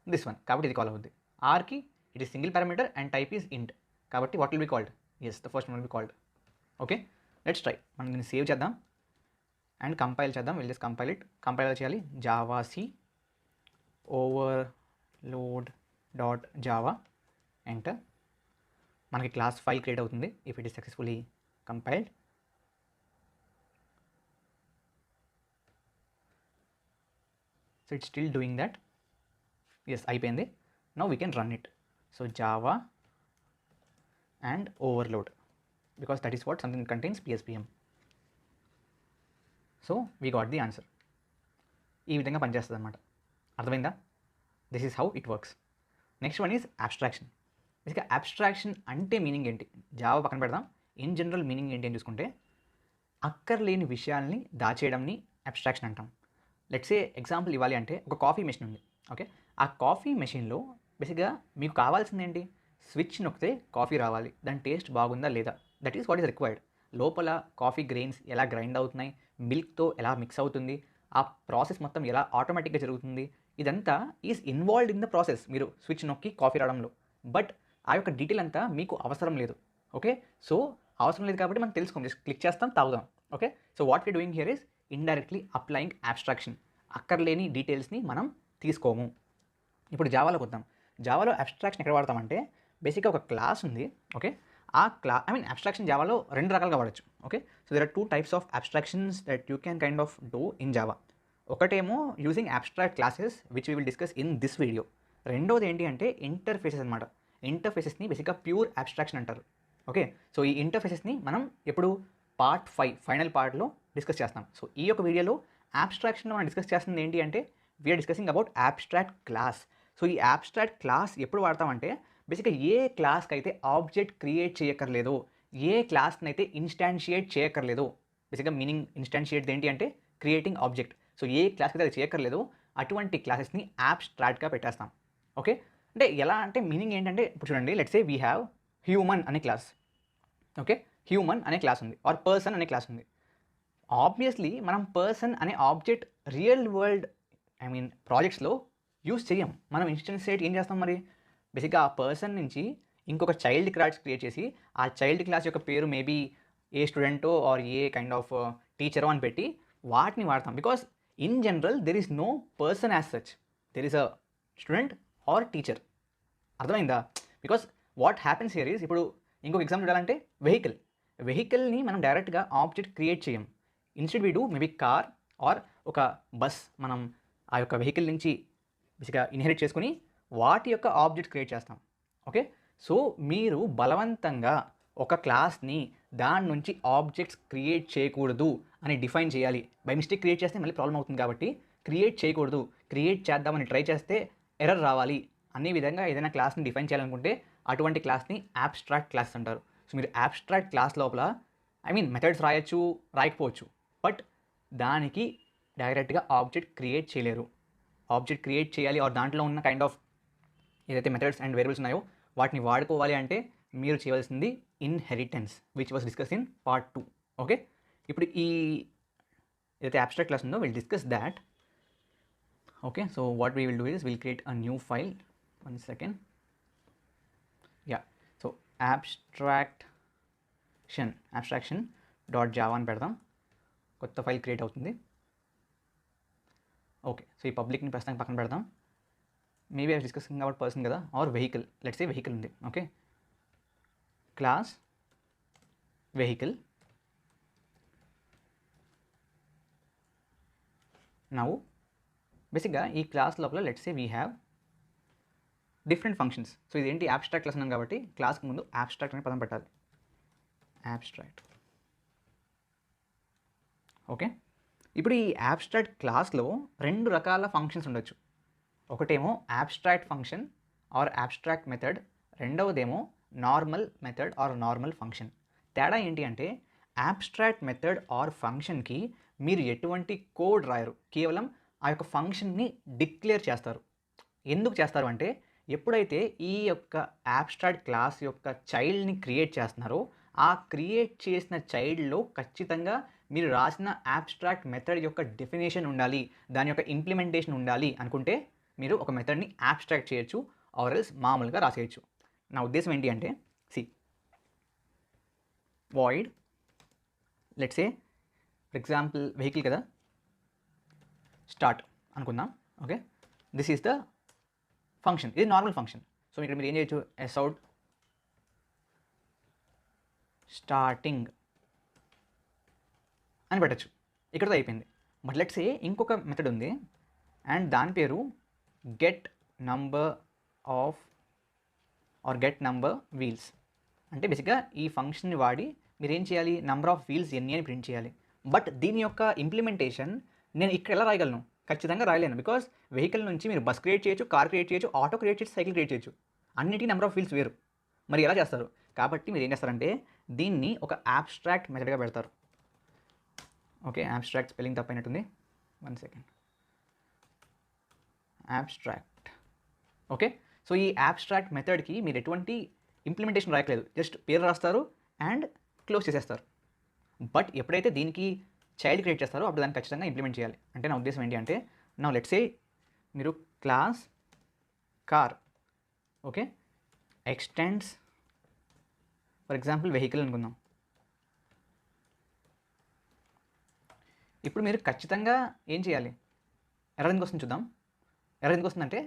Speaker 1: This one. కాబట్టి ఇది కాల్ అవుద్ది. ఆర్కి it is single parameter and type is int. కాబట్టి what will be called? Yes, the first one will be called. Okay, let's try. మనం దీన్ని సేవ్ చేద్దాం అండ్ కంపైల్ చేద్దాం. Will just compile it. Compile చేయాలి జావాc overload.java, enter. మనకి class file create అవుతుంది if it is successfully compiled. So it's still doing that. Yes, అయిపోయింది. Now we can run it. So Java and overload, because that is what something contains PSPM. So we got the answer. ఈ విధంగా పనిచేస్తుంది అనమాట. అర్థమైందా? This is how it works. Next one is abstraction. బేసిక్గా abstraction అంటే meaning ఏంటి? Java పక్కన పెడదాం. ఇన్ జనరల్ మీనింగ్ ఏంటి అని చూసుకుంటే, అక్కర్లేని విషయాల్ని దాచేయడంని అబ్స్ట్రాక్షన్ అంటాం. లెట్స్ ఏ ఎగ్జాంపుల్ ఇవ్వాలి అంటే, ఒక కాఫీ మెషిన్ ఉంది. ఓకే, ఆ కాఫీ మెషిన్లో బేసిక్గా మీకు కావాల్సింది ఏంటి? స్విచ్ నొక్కితే కాఫీ రావాలి, దాని టేస్ట్ బాగుందా లేదా, that is what is required. లోపల కాఫీ గ్రెయిన్స్ ఎలా గ్రైండ్ అవుతున్నాయి, మిల్క్తో ఎలా మిక్స్ అవుతుంది, ఆ ప్రాసెస్ మొత్తం ఎలా ఆటోమేటిక్గా జరుగుతుంది, ఇదంతా is involved in the process. మీరు స్విచ్ నొక్కి కాఫీ రావడంలో, బట్ ఆ యొక్క డీటెయిల్ అంతా మీకు అవసరం లేదు. ఓకే, సో అవసరం లేదు కాబట్టి మనం తెలుసుకోం, జస్ట్ క్లిక్ చేస్తాం, తాగుదాం. Okay, so what we doing here is indirectly applying abstraction. అక్కర్లేని డీటెయిల్స్ని మనం తీసుకోము. ఇప్పుడు జావాలోకి వద్దాం. జావాలో అబ్స్ట్రాక్షన్ ఎక్కడ వాడతామంటే, బేసిక్గా ఒక క్లాస్ ఉంది. ఓకే, ఆ అబ్స్ట్రాక్షన్ జావాలో 2 రకాలుగా వాడచ్చు. Okay, so there are 2 types of abstractions that you can kind of do in Java. ఒకటేమో using abstract classes which we will discuss in this video. రెండోది ఏంటి అంటే ఇంటర్ఫేసెస్ అనమాట. ఇంటర్ఫేసెస్ని బేసిక్గా ప్యూర్ అబ్స్ట్రాక్షన్ అంటారు. ఓకే, సో ఈ ఇంటర్ఫేసెస్ని మనం ఎప్పుడు పార్ట్ 5 ఫైనల్ పార్ట్లో డిస్కస్ చేస్తాం. సో ఈ యొక్క వీడియోలో అబ్స్ట్రాక్షన్లో మనం డిస్కస్ చేస్తుంది ఏంటి అంటే, we are discussing about abstract class. So ఈ అబ్స్ట్రాక్ట్ క్లాస్ ఎప్పుడు వాడతామంటే, బేసిక్గా ఏ క్లాస్కి అయితే ఆబ్జెక్ట్ క్రియేట్ చేయక్కర్లేదో, ఏ క్లాస్ని అయితే ఇన్స్టాన్షియేట్ చేయక్కర్లేదో, బేసిక్గా మీనింగ్ ఇన్స్టాన్షియేట్ ఏంటి అంటే క్రియేటింగ్ ఆబ్జెక్ట్. సో ఏ క్లాస్కి అయితే అది చేయక్కర్లేదో అటువంటి క్లాసెస్ని అబ్స్ట్రాక్ట్గా పెట్టేస్తాం. ఓకే, అంటే ఎలా అంటే మీనింగ్ ఏంటంటే, ఇప్పుడు చూడండి, let's say we have human అనే క్లాస్. ఓకే, హ్యూమన్ అనే క్లాస్ ఉంది, ఆర్ పర్సన్ అనే క్లాస్ ఉంది. ఆబ్వియస్లీ మనం పర్సన్ అనే ఆబ్జెక్ట్ రియల్ వరల్డ్ ప్రాజెక్ట్స్లో యూస్ చేయం. మనం ఇన్స్టాన్షియేట్ ఏం చేస్తాం మరి? బేసిక్గా ఆ పర్సన్ నుంచి ఇంకొక చైల్డ్ క్లాస్ క్రియేట్ చేసి, ఆ చైల్డ్ క్లాస్ యొక్క పేరు మేబీ ఏ స్టూడెంటో ఆర్ ఏ కైండ్ ఆఫ్ టీచరో అని పెట్టి వాటిని వాడతాం. Because in general there is no person as such, there is a student or teacher. అర్థమైందా? Because what happens here is, ఇప్పుడు ఇంకొక ఎగ్జాంపుల్ చూడాలంటే వెహికల్ని మనం డైరెక్ట్గా ఆబ్జెక్ట్ క్రియేట్ చేయం. Instead we do maybe car or ఒక బస్, మనం ఆ యొక్క వెహికల్ నుంచి బేసిక్గా ఇన్హెరిట్ చేసుకుని వాటి యొక్క ఆబ్జెక్ట్ క్రియేట్ చేస్తాం. ఓకే, సో మీరు బలవంతంగా ఒక క్లాస్ని దాని నుంచి ఆబ్జెక్ట్స్ క్రియేట్ చేయకూడదు అని డిఫైన్ చేయాలి. బై మిస్టేక్ క్రియేట్ చేస్తే మళ్ళీ ప్రాబ్లం అవుతుంది కాబట్టి క్రియేట్ చేయకూడదు. క్రియేట్ చేద్దామని ట్రై చేస్తే ఎర్రర్ రావాలి అనే విధంగా ఏదైనా క్లాస్ని డిఫైన్ చేయాలనుకుంటే అటువంటి క్లాస్ని అబ్స్ట్రాక్ట్ క్లాస్ అంటారు. సో మీరు అబ్స్ట్రాక్ట్ క్లాస్ లోపల మెథడ్స్ రాయొచ్చు, రాయకపోవచ్చు, బట్ దానికి డైరెక్ట్గా ఆబ్జెక్ట్ క్రియేట్ చేయలేరు. ఆబ్జెక్ట్ క్రియేట్ చేయాలి ఆర్ దాంట్లో ఉన్న కైండ్ ఆఫ్ ఏదైతే మెథడ్స్ అండ్ వేరియబుల్స్ ఉన్నాయో వాటిని వాడుకోవాలి అంటే మీరు చేయవలసింది inheritance, which was discuss in part 2. Okay, ఇప్పుడు ఈ ఏదైతే అబ్స్ట్రాక్ట్ క్లాస్ ఉందో will discuss that. Okay, so what we will do is will create a new file. 1 second. Yeah, so abstraction .java అని పెడదాం. కొత్త ఫైల్ క్రియేట్ అవుతుంది. Okay, so ఈ పబ్లిక్ని ప్రస్తుతానికి పక్కన పెడదాం. Maybe I discussing about person కదా, or vehicle. Let's say vehicle ఉంది. Okay, class vehicle. నౌ బేసిక్గా ఈ క్లాస్ లోపల let's say we have different functions. So ఇదేంటి అబ్స్ట్రాక్ట్ క్లాస్ అన్నాం కాబట్టి క్లాస్కి ముందు అబ్స్ట్రాక్ట్ అనే పదం పెట్టాలి. అబ్స్ట్రాక్ట్. ఓకే, ఇప్పుడు ఈ అబ్స్ట్రాక్ట్ క్లాస్లో 2 రకాల ఫంక్షన్స్ ఉండొచ్చు. ఒకటేమో abstract function or abstract method, రెండవదేమో normal method or normal function. తేడా ఏంటి అంటే, అబ్స్ట్రాక్ట్ మెథడ్ ఆర్ ఫంక్షన్కి మీరు ఎటువంటి కోడ్ రాయరు, కేవలం ఆ యొక్క ఫంక్షన్ని డిక్లేర్ చేస్తారు. ఎందుకు చేస్తారు అంటే, ఎప్పుడైతే ఈ యొక్క అబ్స్ట్రాక్ట్ క్లాస్ యొక్క చైల్డ్ని క్రియేట్ చేస్తున్నారో ఆ క్రియేట్ చేసిన చైల్డ్లో ఖచ్చితంగా మీరు రాసిన అబ్స్ట్రాక్ట్ మెథడ్ యొక్క డెఫినేషన్ ఉండాలి, దాని యొక్క ఇంప్లిమెంటేషన్ ఉండాలి అనుకుంటే మీరు ఒక మెథడ్ని అబ్స్ట్రాక్ట్ చేయొచ్చు ఆర్ ఎల్స్ మామూలుగా రాసేయచ్చు. నా ఉద్దేశం ఏంటి అంటే void, let's say for example vehicle కదా, స్టార్ట్ అనుకుందాం. Okay, this is the function, ఇది నార్మల్ ఫంక్షన్. సో ఇక్కడ మీరు ఏం చేయొచ్చు, sout స్టార్టింగ్ అని పెట్టచ్చు, ఇక్కడతో అయిపోయింది. బట్ లెట్స్ సే ఇంకొక మెథడ్ ఉంది అండ్ దాని పేరు get number of or get number wheels. అంటే బేసిక్గా ఈ ఫంక్షన్ని వాడి మీరు ఏం చేయాలి, నంబర్ ఆఫ్ వీల్స్ ఎన్ని అని ప్రింట్ చేయాలి. బట్ దీని యొక్క ఇంప్లిమెంటేషన్ నేను ఇక్కడ ఎలా రాయగలను, ఖచ్చితంగా రాయలేను. బికాస్ వెహికల్ నుంచి మీరు బస్ క్రియేట్ చేయొచ్చు, కార్ క్రియేట్ చేయొచ్చు, ఆటో క్రియేట్ చేయొచ్చు, సైకిల్ క్రియేట్ చేయొచ్చు, అన్నిటికీ నెంబర్ ఆఫ్ వీల్స్ వేరు. మరి ఎలా చేస్తారు? కాబట్టి మీరు ఏం చేస్తారంటే దీన్ని ఒక అబ్స్ట్రాక్ట్ మెథడ్గా పెడతారు. ఓకే, అబ్స్ట్రాక్ట్ స్పెల్లింగ్ తప్పైనట్టుంది, 1 సెకండ్. అబ్స్ట్రాక్ట్. ఓకే, సో ఈ అబ్స్ట్రాక్ట్ మెథడ్కి మీరు ఎటువంటి ఇంప్లిమెంటేషన్ రాయట్లేదు, జస్ట్ పేరు రాస్తారు అండ్ క్లోజ్ చేసేస్తారు. బట్ ఎప్పుడైతే దీనికి చైల్డ్ క్రియేట్ చేస్తారో అప్పుడు దాన్ని ఖచ్చితంగా ఇంప్లిమెంట్ చేయాలి. అంటే నా ఉద్దేశం ఏంటి అంటే, నా లెట్స్ సే మీరు class car, okay, extends for example vehicle అనుకుందాం. ఇప్పుడు మీరు ఖచ్చితంగా ఏం చేయాలి, ఎర్రర్ ఎందుకు వస్తుంది చూద్దాం. ఎర్రర్ ఎందుకు వస్తుందంటే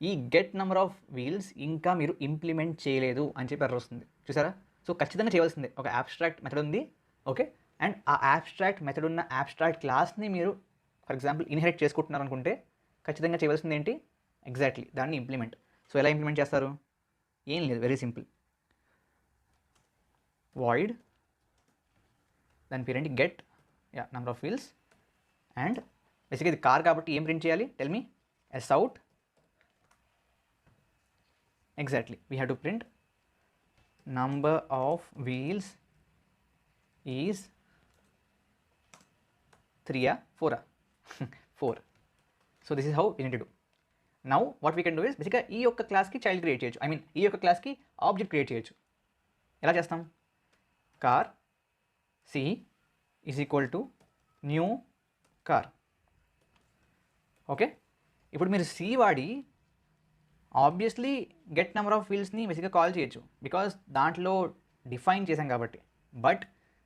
Speaker 1: ఈ గెట్ నెంబర్ ఆఫ్ వీల్స్ ఇంకా మీరు ఇంప్లిమెంట్ చేయలేదు అని చెప్పి ఎర్రర్ వస్తుంది, చూసారా. సో ఖచ్చితంగా చేయవలసిందే, ఒక అబ్స్ట్రాక్ట్ మెథడ్ ఉంది, ఓకే, అండ్ ఆ అబ్స్ట్రాక్ట్ మెథడ్ ఉన్న అబ్స్ట్రాక్ట్ క్లాస్ని మీరు ఫర్ ఎగ్జాంపుల్ ఇన్హెరిట్ చేసుకుంటున్నారు అనుకుంటే ఖచ్చితంగా చేయవలసింది ఏంటి, ఎగ్జాక్ట్లీ దాన్ని ఇంప్లిమెంట్. సో ఎలా ఇంప్లిమెంట్ చేస్తారు, ఏం లేదు, వెరీ సింపుల్. వాయిడ్, దాని పేరేంటి, get number of wheels, and బేసిక్గా ఇది కార్ కాబట్టి ఏం ప్రింట్ చేయాలి, tell me, sout exactly we have to print number of wheels is 3 4 4. So this is how we need to do. Now what we can do is basically ఈ యొక్క క్లాస్కి child create చేయొచ్చు, I mean ఈ యొక్క క్లాస్కి object create చేయొచ్చు. ఎలా చేస్తాం, car c is equal to new car. Okay, ఇప్పుడు మీరు సి వాడి ఆబ్వియస్లీ గెట్ నెంబర్ ఆఫ్ వీల్స్ని బేసిక్గా కాల్ చేయొచ్చు, బికాస్ దాంట్లో డిఫైన్ చేసాం కాబట్టి. బట్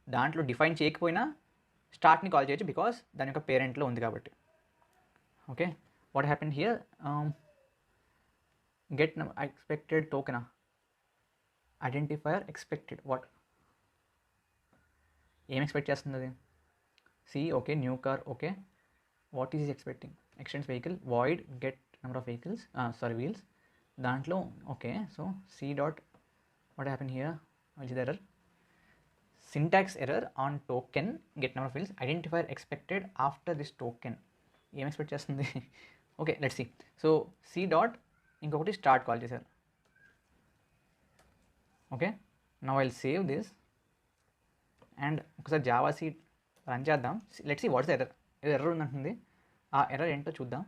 Speaker 1: దాంట్లో డిఫైన్ చేయకపోయినా స్టార్ట్ని కాల్ చేయొచ్చు, బికాస్ దాని యొక్క పేరెంట్లో ఉంది కాబట్టి. Okay, what happen here, get expected టోకెనా, ఐడెంటిఫైయర్ ఎక్స్పెక్టెడ్, వాట్ ఏం ఎక్స్పెక్ట్ చేస్తుంది అది, C, okay, new car, okay, what is expecting, extends vehicle, void get number of vehicles, wheels, దాంట్లో okay. So C dot what happen here, which is error, syntax error on token get number of wheels, identifier expected after this token. ఏం expect చేస్తుంది, okay let's see. So C dot ఇంకొకటి start call చేశారు. Okay, now I'll save this and ఒకసారి Java C run చేద్దాం. Let's see watts error, ఏదో error ఉందంటుంది, ఆ error ఏంటో చూద్దాం.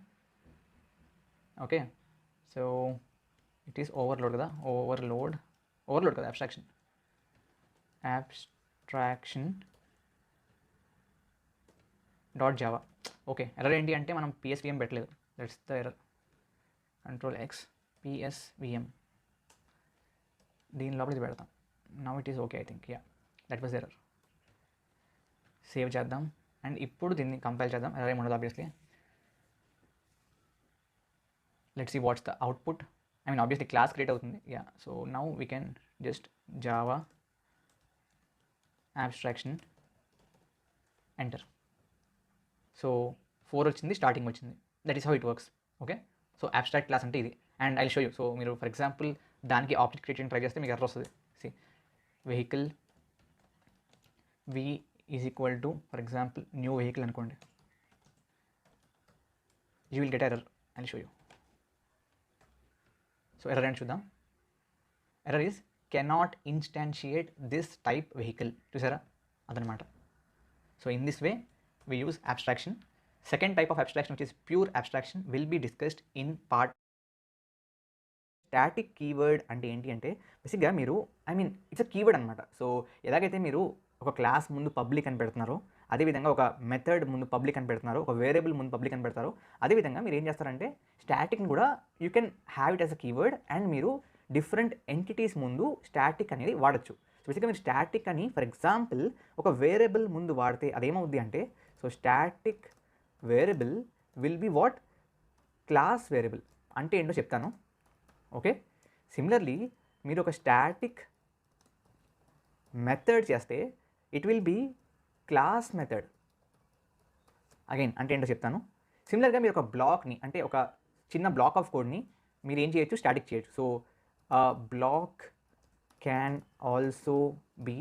Speaker 1: Okay, so it is overload కదా, ఓవర్లోడ్ కదా, abstraction dot Java. Okay, error ఏంటి అంటే మనం PSVM పెట్టలేదు, that's the error. Ctrl+X PSVM, దీని లోపలికి పెడతాం. Now it is okay, I think, that was error. Save చేద్దాం అండ్ ఇప్పుడు దీన్ని కంపైల్ చేద్దాం, ఎర్రర్ ఏమి ఉండదు obviously. let's see what's the output. I mean obviously class create అవుతుంది. So now we can just java abstraction enter. So 4 వచ్చింది, starting వచ్చింది, that is how it works. Okay, so abstract class అంటే ఇది, and I'll show you. So మీరు for example దానికి object create try చేస్తే మీకు error వస్తుంది. see vehicle v is equal to for example new vehicle అనుకోండి, you will get error. I'll show you. So error ఏంటి చూద్దాం. Error is cannot instantiate this type vehicle, చూసారా అదనమాట. So in this way we use abstraction. Second type of abstraction which is pure abstraction will be discussed in part. Static keyword అంటే ఏంటి అంటే బేసిక్గా మీరు, I mean it's a keyword అనమాట. So ఎలాగైతే మీరు ఒక క్లాస్ ముందు పబ్లిక్ అని పెడుతున్నారు, అదేవిధంగా ఒక మెథడ్ ముందు పబ్లిక్ అని పెడుతున్నారు, ఒక వేరియబుల్ ముందు పబ్లిక్ అని పెడతారు. అదేవిధంగా మీరు ఏం చేస్తారంటే స్టాటిక్ని కూడా you can have it as a keyword and మీరు డిఫరెంట్ ఎంటిటీస్ ముందు స్టాటిక్ అనేది వాడచ్చు. సో బేసిక్గా మీరు స్టాటిక్ అని ఫర్ ఎగ్జాంపుల్ ఒక వేరియబుల్ ముందు వాడితే అదేమవుద్ది అంటే, so static variable will be what, class variable అంటే ఏంటో చెప్తాను. ఓకే, సిమిలర్లీ మీరు ఒక స్టాటిక్ మెథడ్ చేస్తే it will be class method. Again అంటే ఏంటో చెప్తాను. సిమిలర్గా మీరు ఒక బ్లాక్ని అంటే ఒక చిన్న బ్లాక్ ఆఫ్ కోడ్ని మీరు ఏం చేయొచ్చు, స్టాటిక్ చేయొచ్చు. So block can also be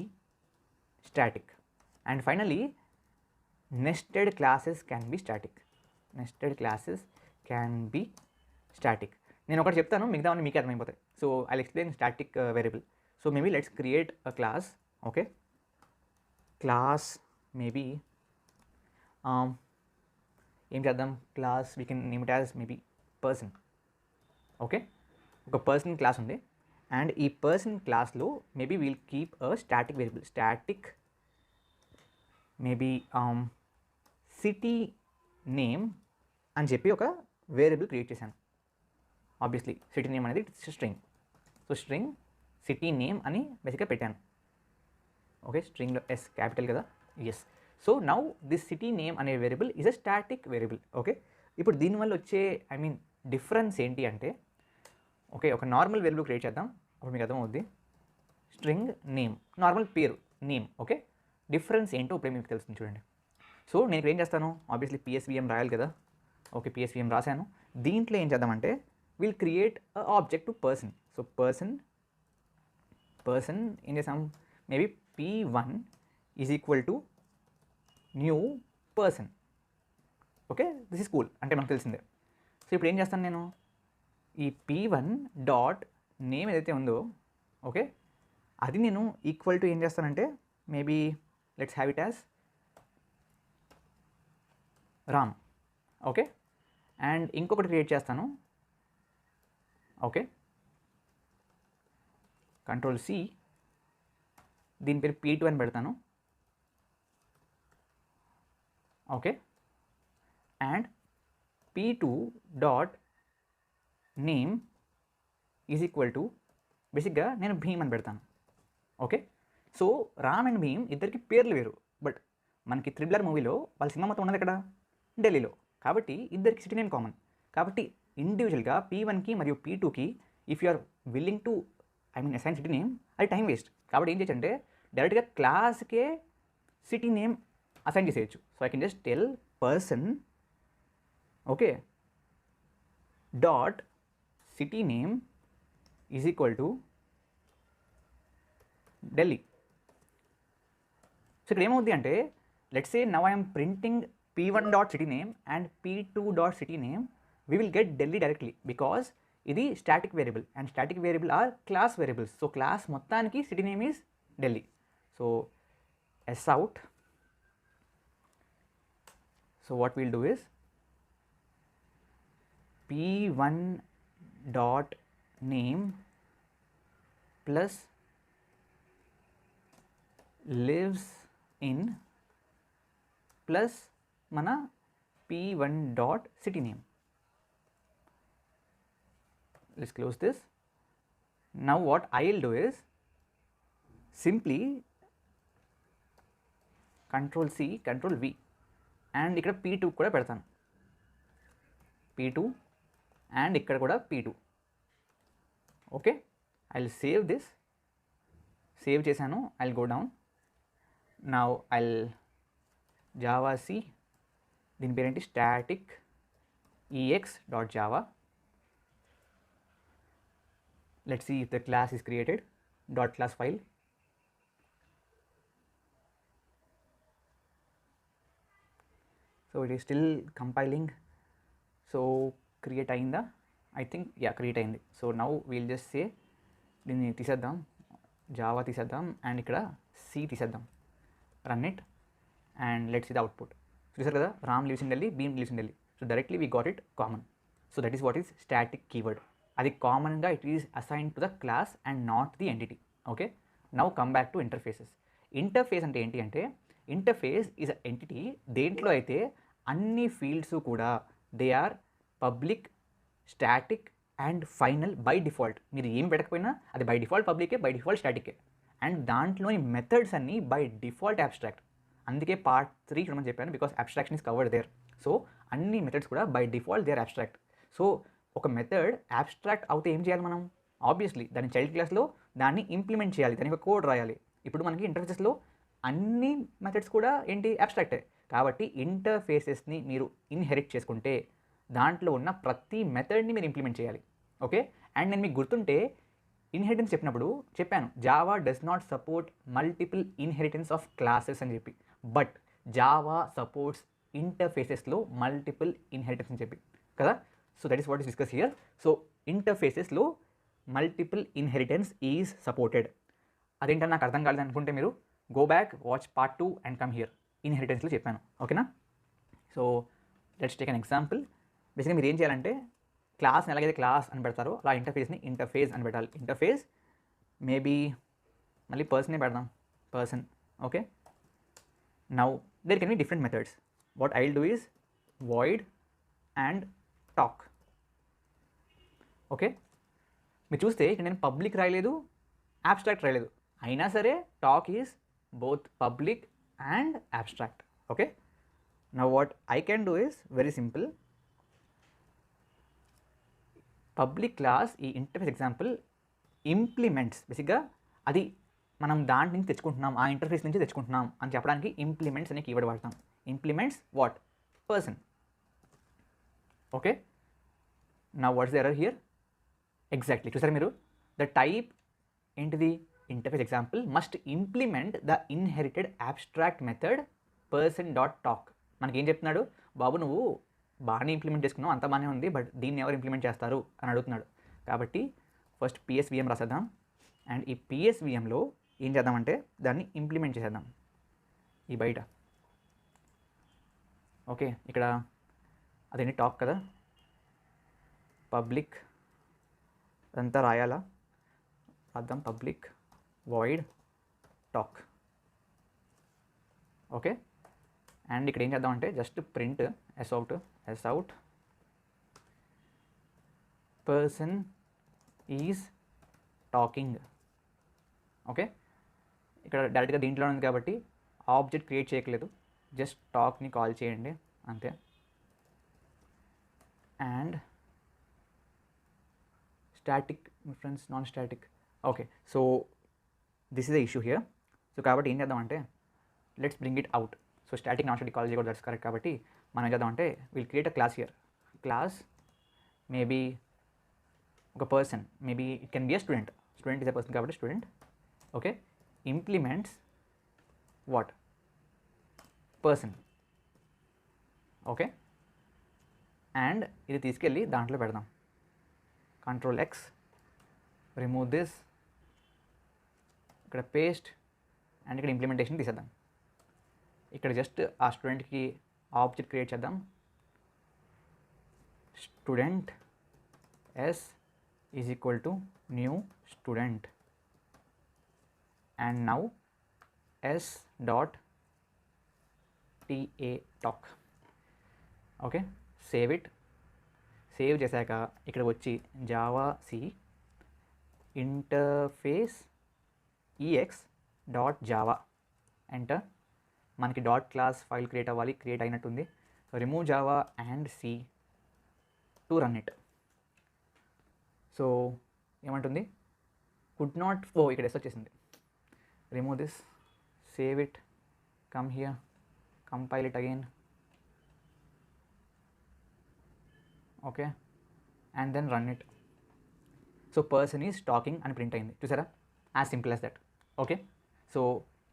Speaker 1: static. And finally nested classes can be static. Nested classes can be static. నేను ఒకటి చెప్తాను, మిగతావన్నీ మీకే అర్థమైపోతాయి. So I explain static variable. So maybe let's create a class. Okay, class maybe ఏం చేద్దాం, class we can name it as maybe person. Okay, ఒక person class ఉంది అండ్ ఈ పర్సన్ క్లాస్లో maybe we'll keep a static variable. Static maybe city name అని చెప్పి ఒక variable create చేశాను. ఆబ్వియస్లీ సిటీ నేమ్ అనేది string. So string city name అని బేసిక్గా పెట్టాను. ఓకే, స్ట్రింగ్లో ఎస్ క్యాపిటల్ కదా, S. So now this city name అనే variable is a static variable. Okay, ఇప్పుడు దీనివల్ల వచ్చే డిఫరెన్స్ ఏంటి అంటే, ఓకే ఒక నార్మల్ వేరియబుల్ క్రియేట్ చేద్దాం, అప్పుడు మీకు అర్థమవుద్ది. స్ట్రింగ్ నేమ్, నార్మల్ పేరు నేమ్. ఓకే, డిఫరెన్స్ ఏంటో ఇప్పుడు మీకు తెలుస్తుంది చూడండి. సో నేను ఇప్పుడు ఏం చేస్తాను, ఆబ్వియస్లీ పిఎస్విఎం రాయాలి కదా. ఓకే, పిఎస్విఎం రాశాను. దీంట్లో ఏం చేద్దామంటే will create a object to person. So person ఏం చేసాం, maybe p1 is equal to new person. Okay, this is cool అంటే మనకు తెలిసిందే. సో ఇప్పుడు ఏం చేస్తాను నేను, ఈ p1 డాట్ నేమ్ ఏదైతే ఉందో ఓకే అది నేను ఈక్వల్ టు ఏం చేస్తానంటే maybe let's have it as Ram. Okay, and ఇంకొకటి క్రియేట్ చేస్తాను. ఓకే, కంట్రోల్ సి, దీని పేరు p2 అని పెడతాను. Okay, and p2 dot name is equal to బేసిక్గా నేను భీమ్ అని పెడతాను. Okay, so Ram and Bhim ఇద్దరికి పేర్లు వేరు, బట్ మనకి థ్రిల్లర్ మూవీలో వాళ్ళ సినిమా మొత్తం ఉన్నది ఎక్కడ, ఢిల్లీలో. కాబట్టి ఇద్దరికి సిటీ నేమ్ కామన్. కాబట్టి ఇండివిజువల్గా p1కి మరియు p2కి if you are willing to assign city name అది టైం వేస్ట్. కాబట్టి ఏం చేయొచ్చు అంటే డైరెక్ట్గా క్లాస్కే సిటీ నేమ్ అసైన్ చేసేయచ్చు. So I can just tell person okay dot city name is equal to Delhi. So ఇక్కడ ఏమవుద్ది అంటే let's say now I'm printing p1 dot city name and p2 dot city name we will get Delhi directly because ఇది static variable and static variable are class variables. So class మొత్తానికి city name is Delhi. So S out. So what we'll do is p1 dot name plus lives in plus మన p1 dot city name. Let's close this. Now what I will do is simply control C control V and ఇక్కడ p2 కూడా పెడతాను, p2 and ఇక్కడ కూడా p2. Okay, I will save this. Save చేశాను, I will go down. Now I will Java C, దీని పేరేంటి static ex dot Java. Let's see if the class is created. Dot class file. So it is still compiling. So create అయిందా, I think yeah create అయింది. So now we'll just say దీన్ని తీసేద్దాం, Java తీసేద్దాం and ఇక్కడ C తీసేద్దాం, run it and let's see the output. చూసారు కదా, Ram lives in Delhi, Bhim lives in Delhi. So directly we got it common. So that is what is static keyword. అది కామన్గా it is assign to the class and not the entity. Okay, now come back to interfaces. Interface అంటే ఏంటి అంటే interface is a entity దేంట్లో అయితే అన్ని fields కూడా they are public, static and final by default. మీరు ఏం పెట్టకపోయినా అది బై డిఫాల్ట్ పబ్లికే, బై డిఫాల్ట్ స్టాటికే. అండ్ దాంట్లోని మెథడ్స్ అన్నీ బై డిఫాల్ట్ అబ్స్ట్రాక్ట్. అందుకే పార్ట్ 3 చూడమని చెప్పాను, because abstraction is covered there. So అన్ని మెథడ్స్ కూడా by default they are abstract. So ఒక మెథడ్ అబ్స్ట్రాక్ట్ అవుతే ఏం చేయాలి మనం? ఆబ్వియస్లీ దాని చైల్డ్ క్లాస్లో దాన్ని ఇంప్లిమెంట్ చేయాలి, దానికి ఒక కోడ్ రాయాలి. ఇప్పుడు మనకి ఇంటర్ఫేసెస్లో అన్ని మెథడ్స్ కూడా ఏంటి అబ్స్ట్రాక్టే. కాబట్టి ఇంటర్ఫేసెస్ని మీరు ఇన్హెరిట్ చేసుకుంటే దాంట్లో ఉన్న ప్రతి మెథడ్ని మీరు ఇంప్లిమెంట్ చేయాలి. ఓకే, అండ్ నేను మీకు గుర్తుంటే ఇన్హెరిటెన్స్ చెప్పినప్పుడు చెప్పాను Java does not support multiple inheritance of classes అని చెప్పి, బట్ జావా సపోర్ట్స్ ఇంటర్ఫేసెస్లో మల్టిపుల్ ఇన్హెరిటెన్స్ అని చెప్పి కదా. So that is what is discuss here. So ఇంటర్ఫేసెస్లో మల్టిపుల్ ఇన్హెరిటెన్స్ ఈజ్ సపోర్టెడ్. అదేంటని నాకు అర్థం కాలేదు అనుకుంటే మీరు go back, watch part 2 and come here. ఇన్హెరిటెన్స్లో చెప్పాను, ఓకేనా. So let's take an example. బేసిక్గా మీరు ఏం చేయాలంటే క్లాస్ని ఎలాగైతే క్లాస్ అని పెడతారో అలా ఇంటర్ఫేస్ని ఇంటర్ఫేస్ అని పెట్టాలి. ఇంటర్ఫేస్ మేబీ మళ్ళీ పర్సనే పెడదాం, person. Okay, now there can be different methods. What I will do is void and talk. Okay, మీరు చూస్తే ఇక్కడ నేను పబ్లిక్ రాయలేదు, అబ్స్ట్రాక్ట్ రాయలేదు, అయినా సరే talk is both public and abstract. Okay, now what I can do is very simple. Public class ఈ interface example implements, బేసిక్గా అది మనం దాంట్ నుంచి తెచ్చుకుంటున్నాం, ఆ ఇంటర్ఫేస్ నుంచి తెచ్చుకుంటున్నాం అని చెప్పడానికి ఇంప్లిమెంట్స్ అనే కీవర్డ్ వాడతాం. Implements what? పర్సన్. ఓకే, నా what's the error here? Exactly చూసారు మీరు, ద టైప్ ఏంటిది? Interface example must implement the inherited abstract method person dot talk. మనకి ఏం చెప్తున్నాడు? బాబు నువ్వు బాగానే ఇంప్లిమెంట్ చేసుకున్నావు, అంత బాగానే ఉంది, బట్ దీన్ని ఎవరు ఇంప్లిమెంట్ చేస్తారు అని అడుగుతున్నాడు. కాబట్టి ఫస్ట్ పిఎస్విఎం రాసేద్దాం, అండ్ ఈ పిఎస్విఎంలో ఏం చేద్దామంటే దాన్ని ఇంప్లిమెంట్ చేసేద్దాం ఈ బయట. ఓకే, ఇక్కడ అదేంటి టాక్ కదా, పబ్లిక్ అదంతా రాయాలా? రాద్దాం public void talk. Okay, and ఇక్కడ ఏం చేద్దామంటే just print S out person is talking. Okay, ఇక్కడ డైరెక్ట్గా దీంట్లో ఉంది కాబట్టి ఆబ్జెక్ట్ క్రియేట్ చేయట్లేదు, జస్ట్ టాక్ని కాల్ చేయండి అంతే. And static friends, non static. Okay, so this is the issue here. So కాబట్టి ఏం చేద్దామంటే let's bring it out. So static non static call చేయకూడదు, దట్స్ కరెక్ట్. కాబట్టి మనం ఏం చేద్దామంటే will create a class here. Class maybe ఒక person, maybe it can be a student. Student is a person కాబట్టి student. Okay, implements what? Person. Okay, and ఇది తీసుకెళ్ళి దాంట్లో పెడదాం. కంట్రోల్ ఎక్స్, రిమూవ్ దిస్, ఇక్కడ పేస్ట్, అండ్ ఇక్కడ implementation తీసేద్దాం. ఇక్కడ జస్ట్ ఆ స్టూడెంట్కి ఆబ్జెక్ట్ క్రియేట్ చేద్దాం. Student S is equal to new student, and now S dot TA talk. Okay, save it. Save చేశాక ఇక్కడ వచ్చి Java C interface EX dot Java enter. మనకి డాట్ క్లాస్ ఫైల్ క్రియేట్ అవ్వాలి, create అయినట్టుంది. Remove Java and C to run it. So ఏమంటుంది? Could not, oh ఇక్కడ S వచ్చేసింది. Remove this, save it, come here, compile it again. Okay, and then run it. So person is talking అని print అయింది, చూసారా? As simple as that. Okay, so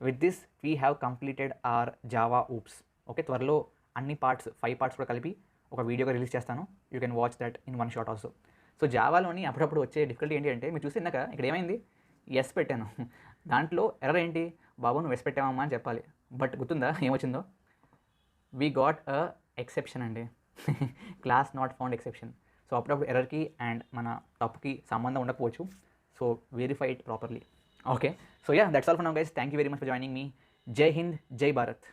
Speaker 1: with this we have completed our Java oops. Okay, త్వరలో అన్ని parts 5 parts కూడా కలిపి ఒక వీడియోగా release చేస్తాను. You can watch that in one shot also. So జావాలోని అప్పుడప్పుడు వచ్చే డిఫికల్టీ ఏంటి అంటే, మీరు చూసి ఇందాక ఇక్కడ ఏమైంది? ఎస్ పెట్టాను, దాంట్లో ఎర్రర్ ఏంటి? బాబు నువ్వు ఎస్ పెట్టావమ్మా అని చెప్పాలి, బట్ గుర్తుందా ఏమొచ్చిందో? వీ గాట్ అ ఎక్సెప్షన్ అండి, class not found exception. So అప్పుడప్పుడు ఎర్రర్కి అండ్ మన తప్పుకి సంబంధం ఉండకపోవచ్చు. So verify it properly. Okay, so yeah that's all for now guys. Thank you very much for joining me. Jai Hind, జై భారత్.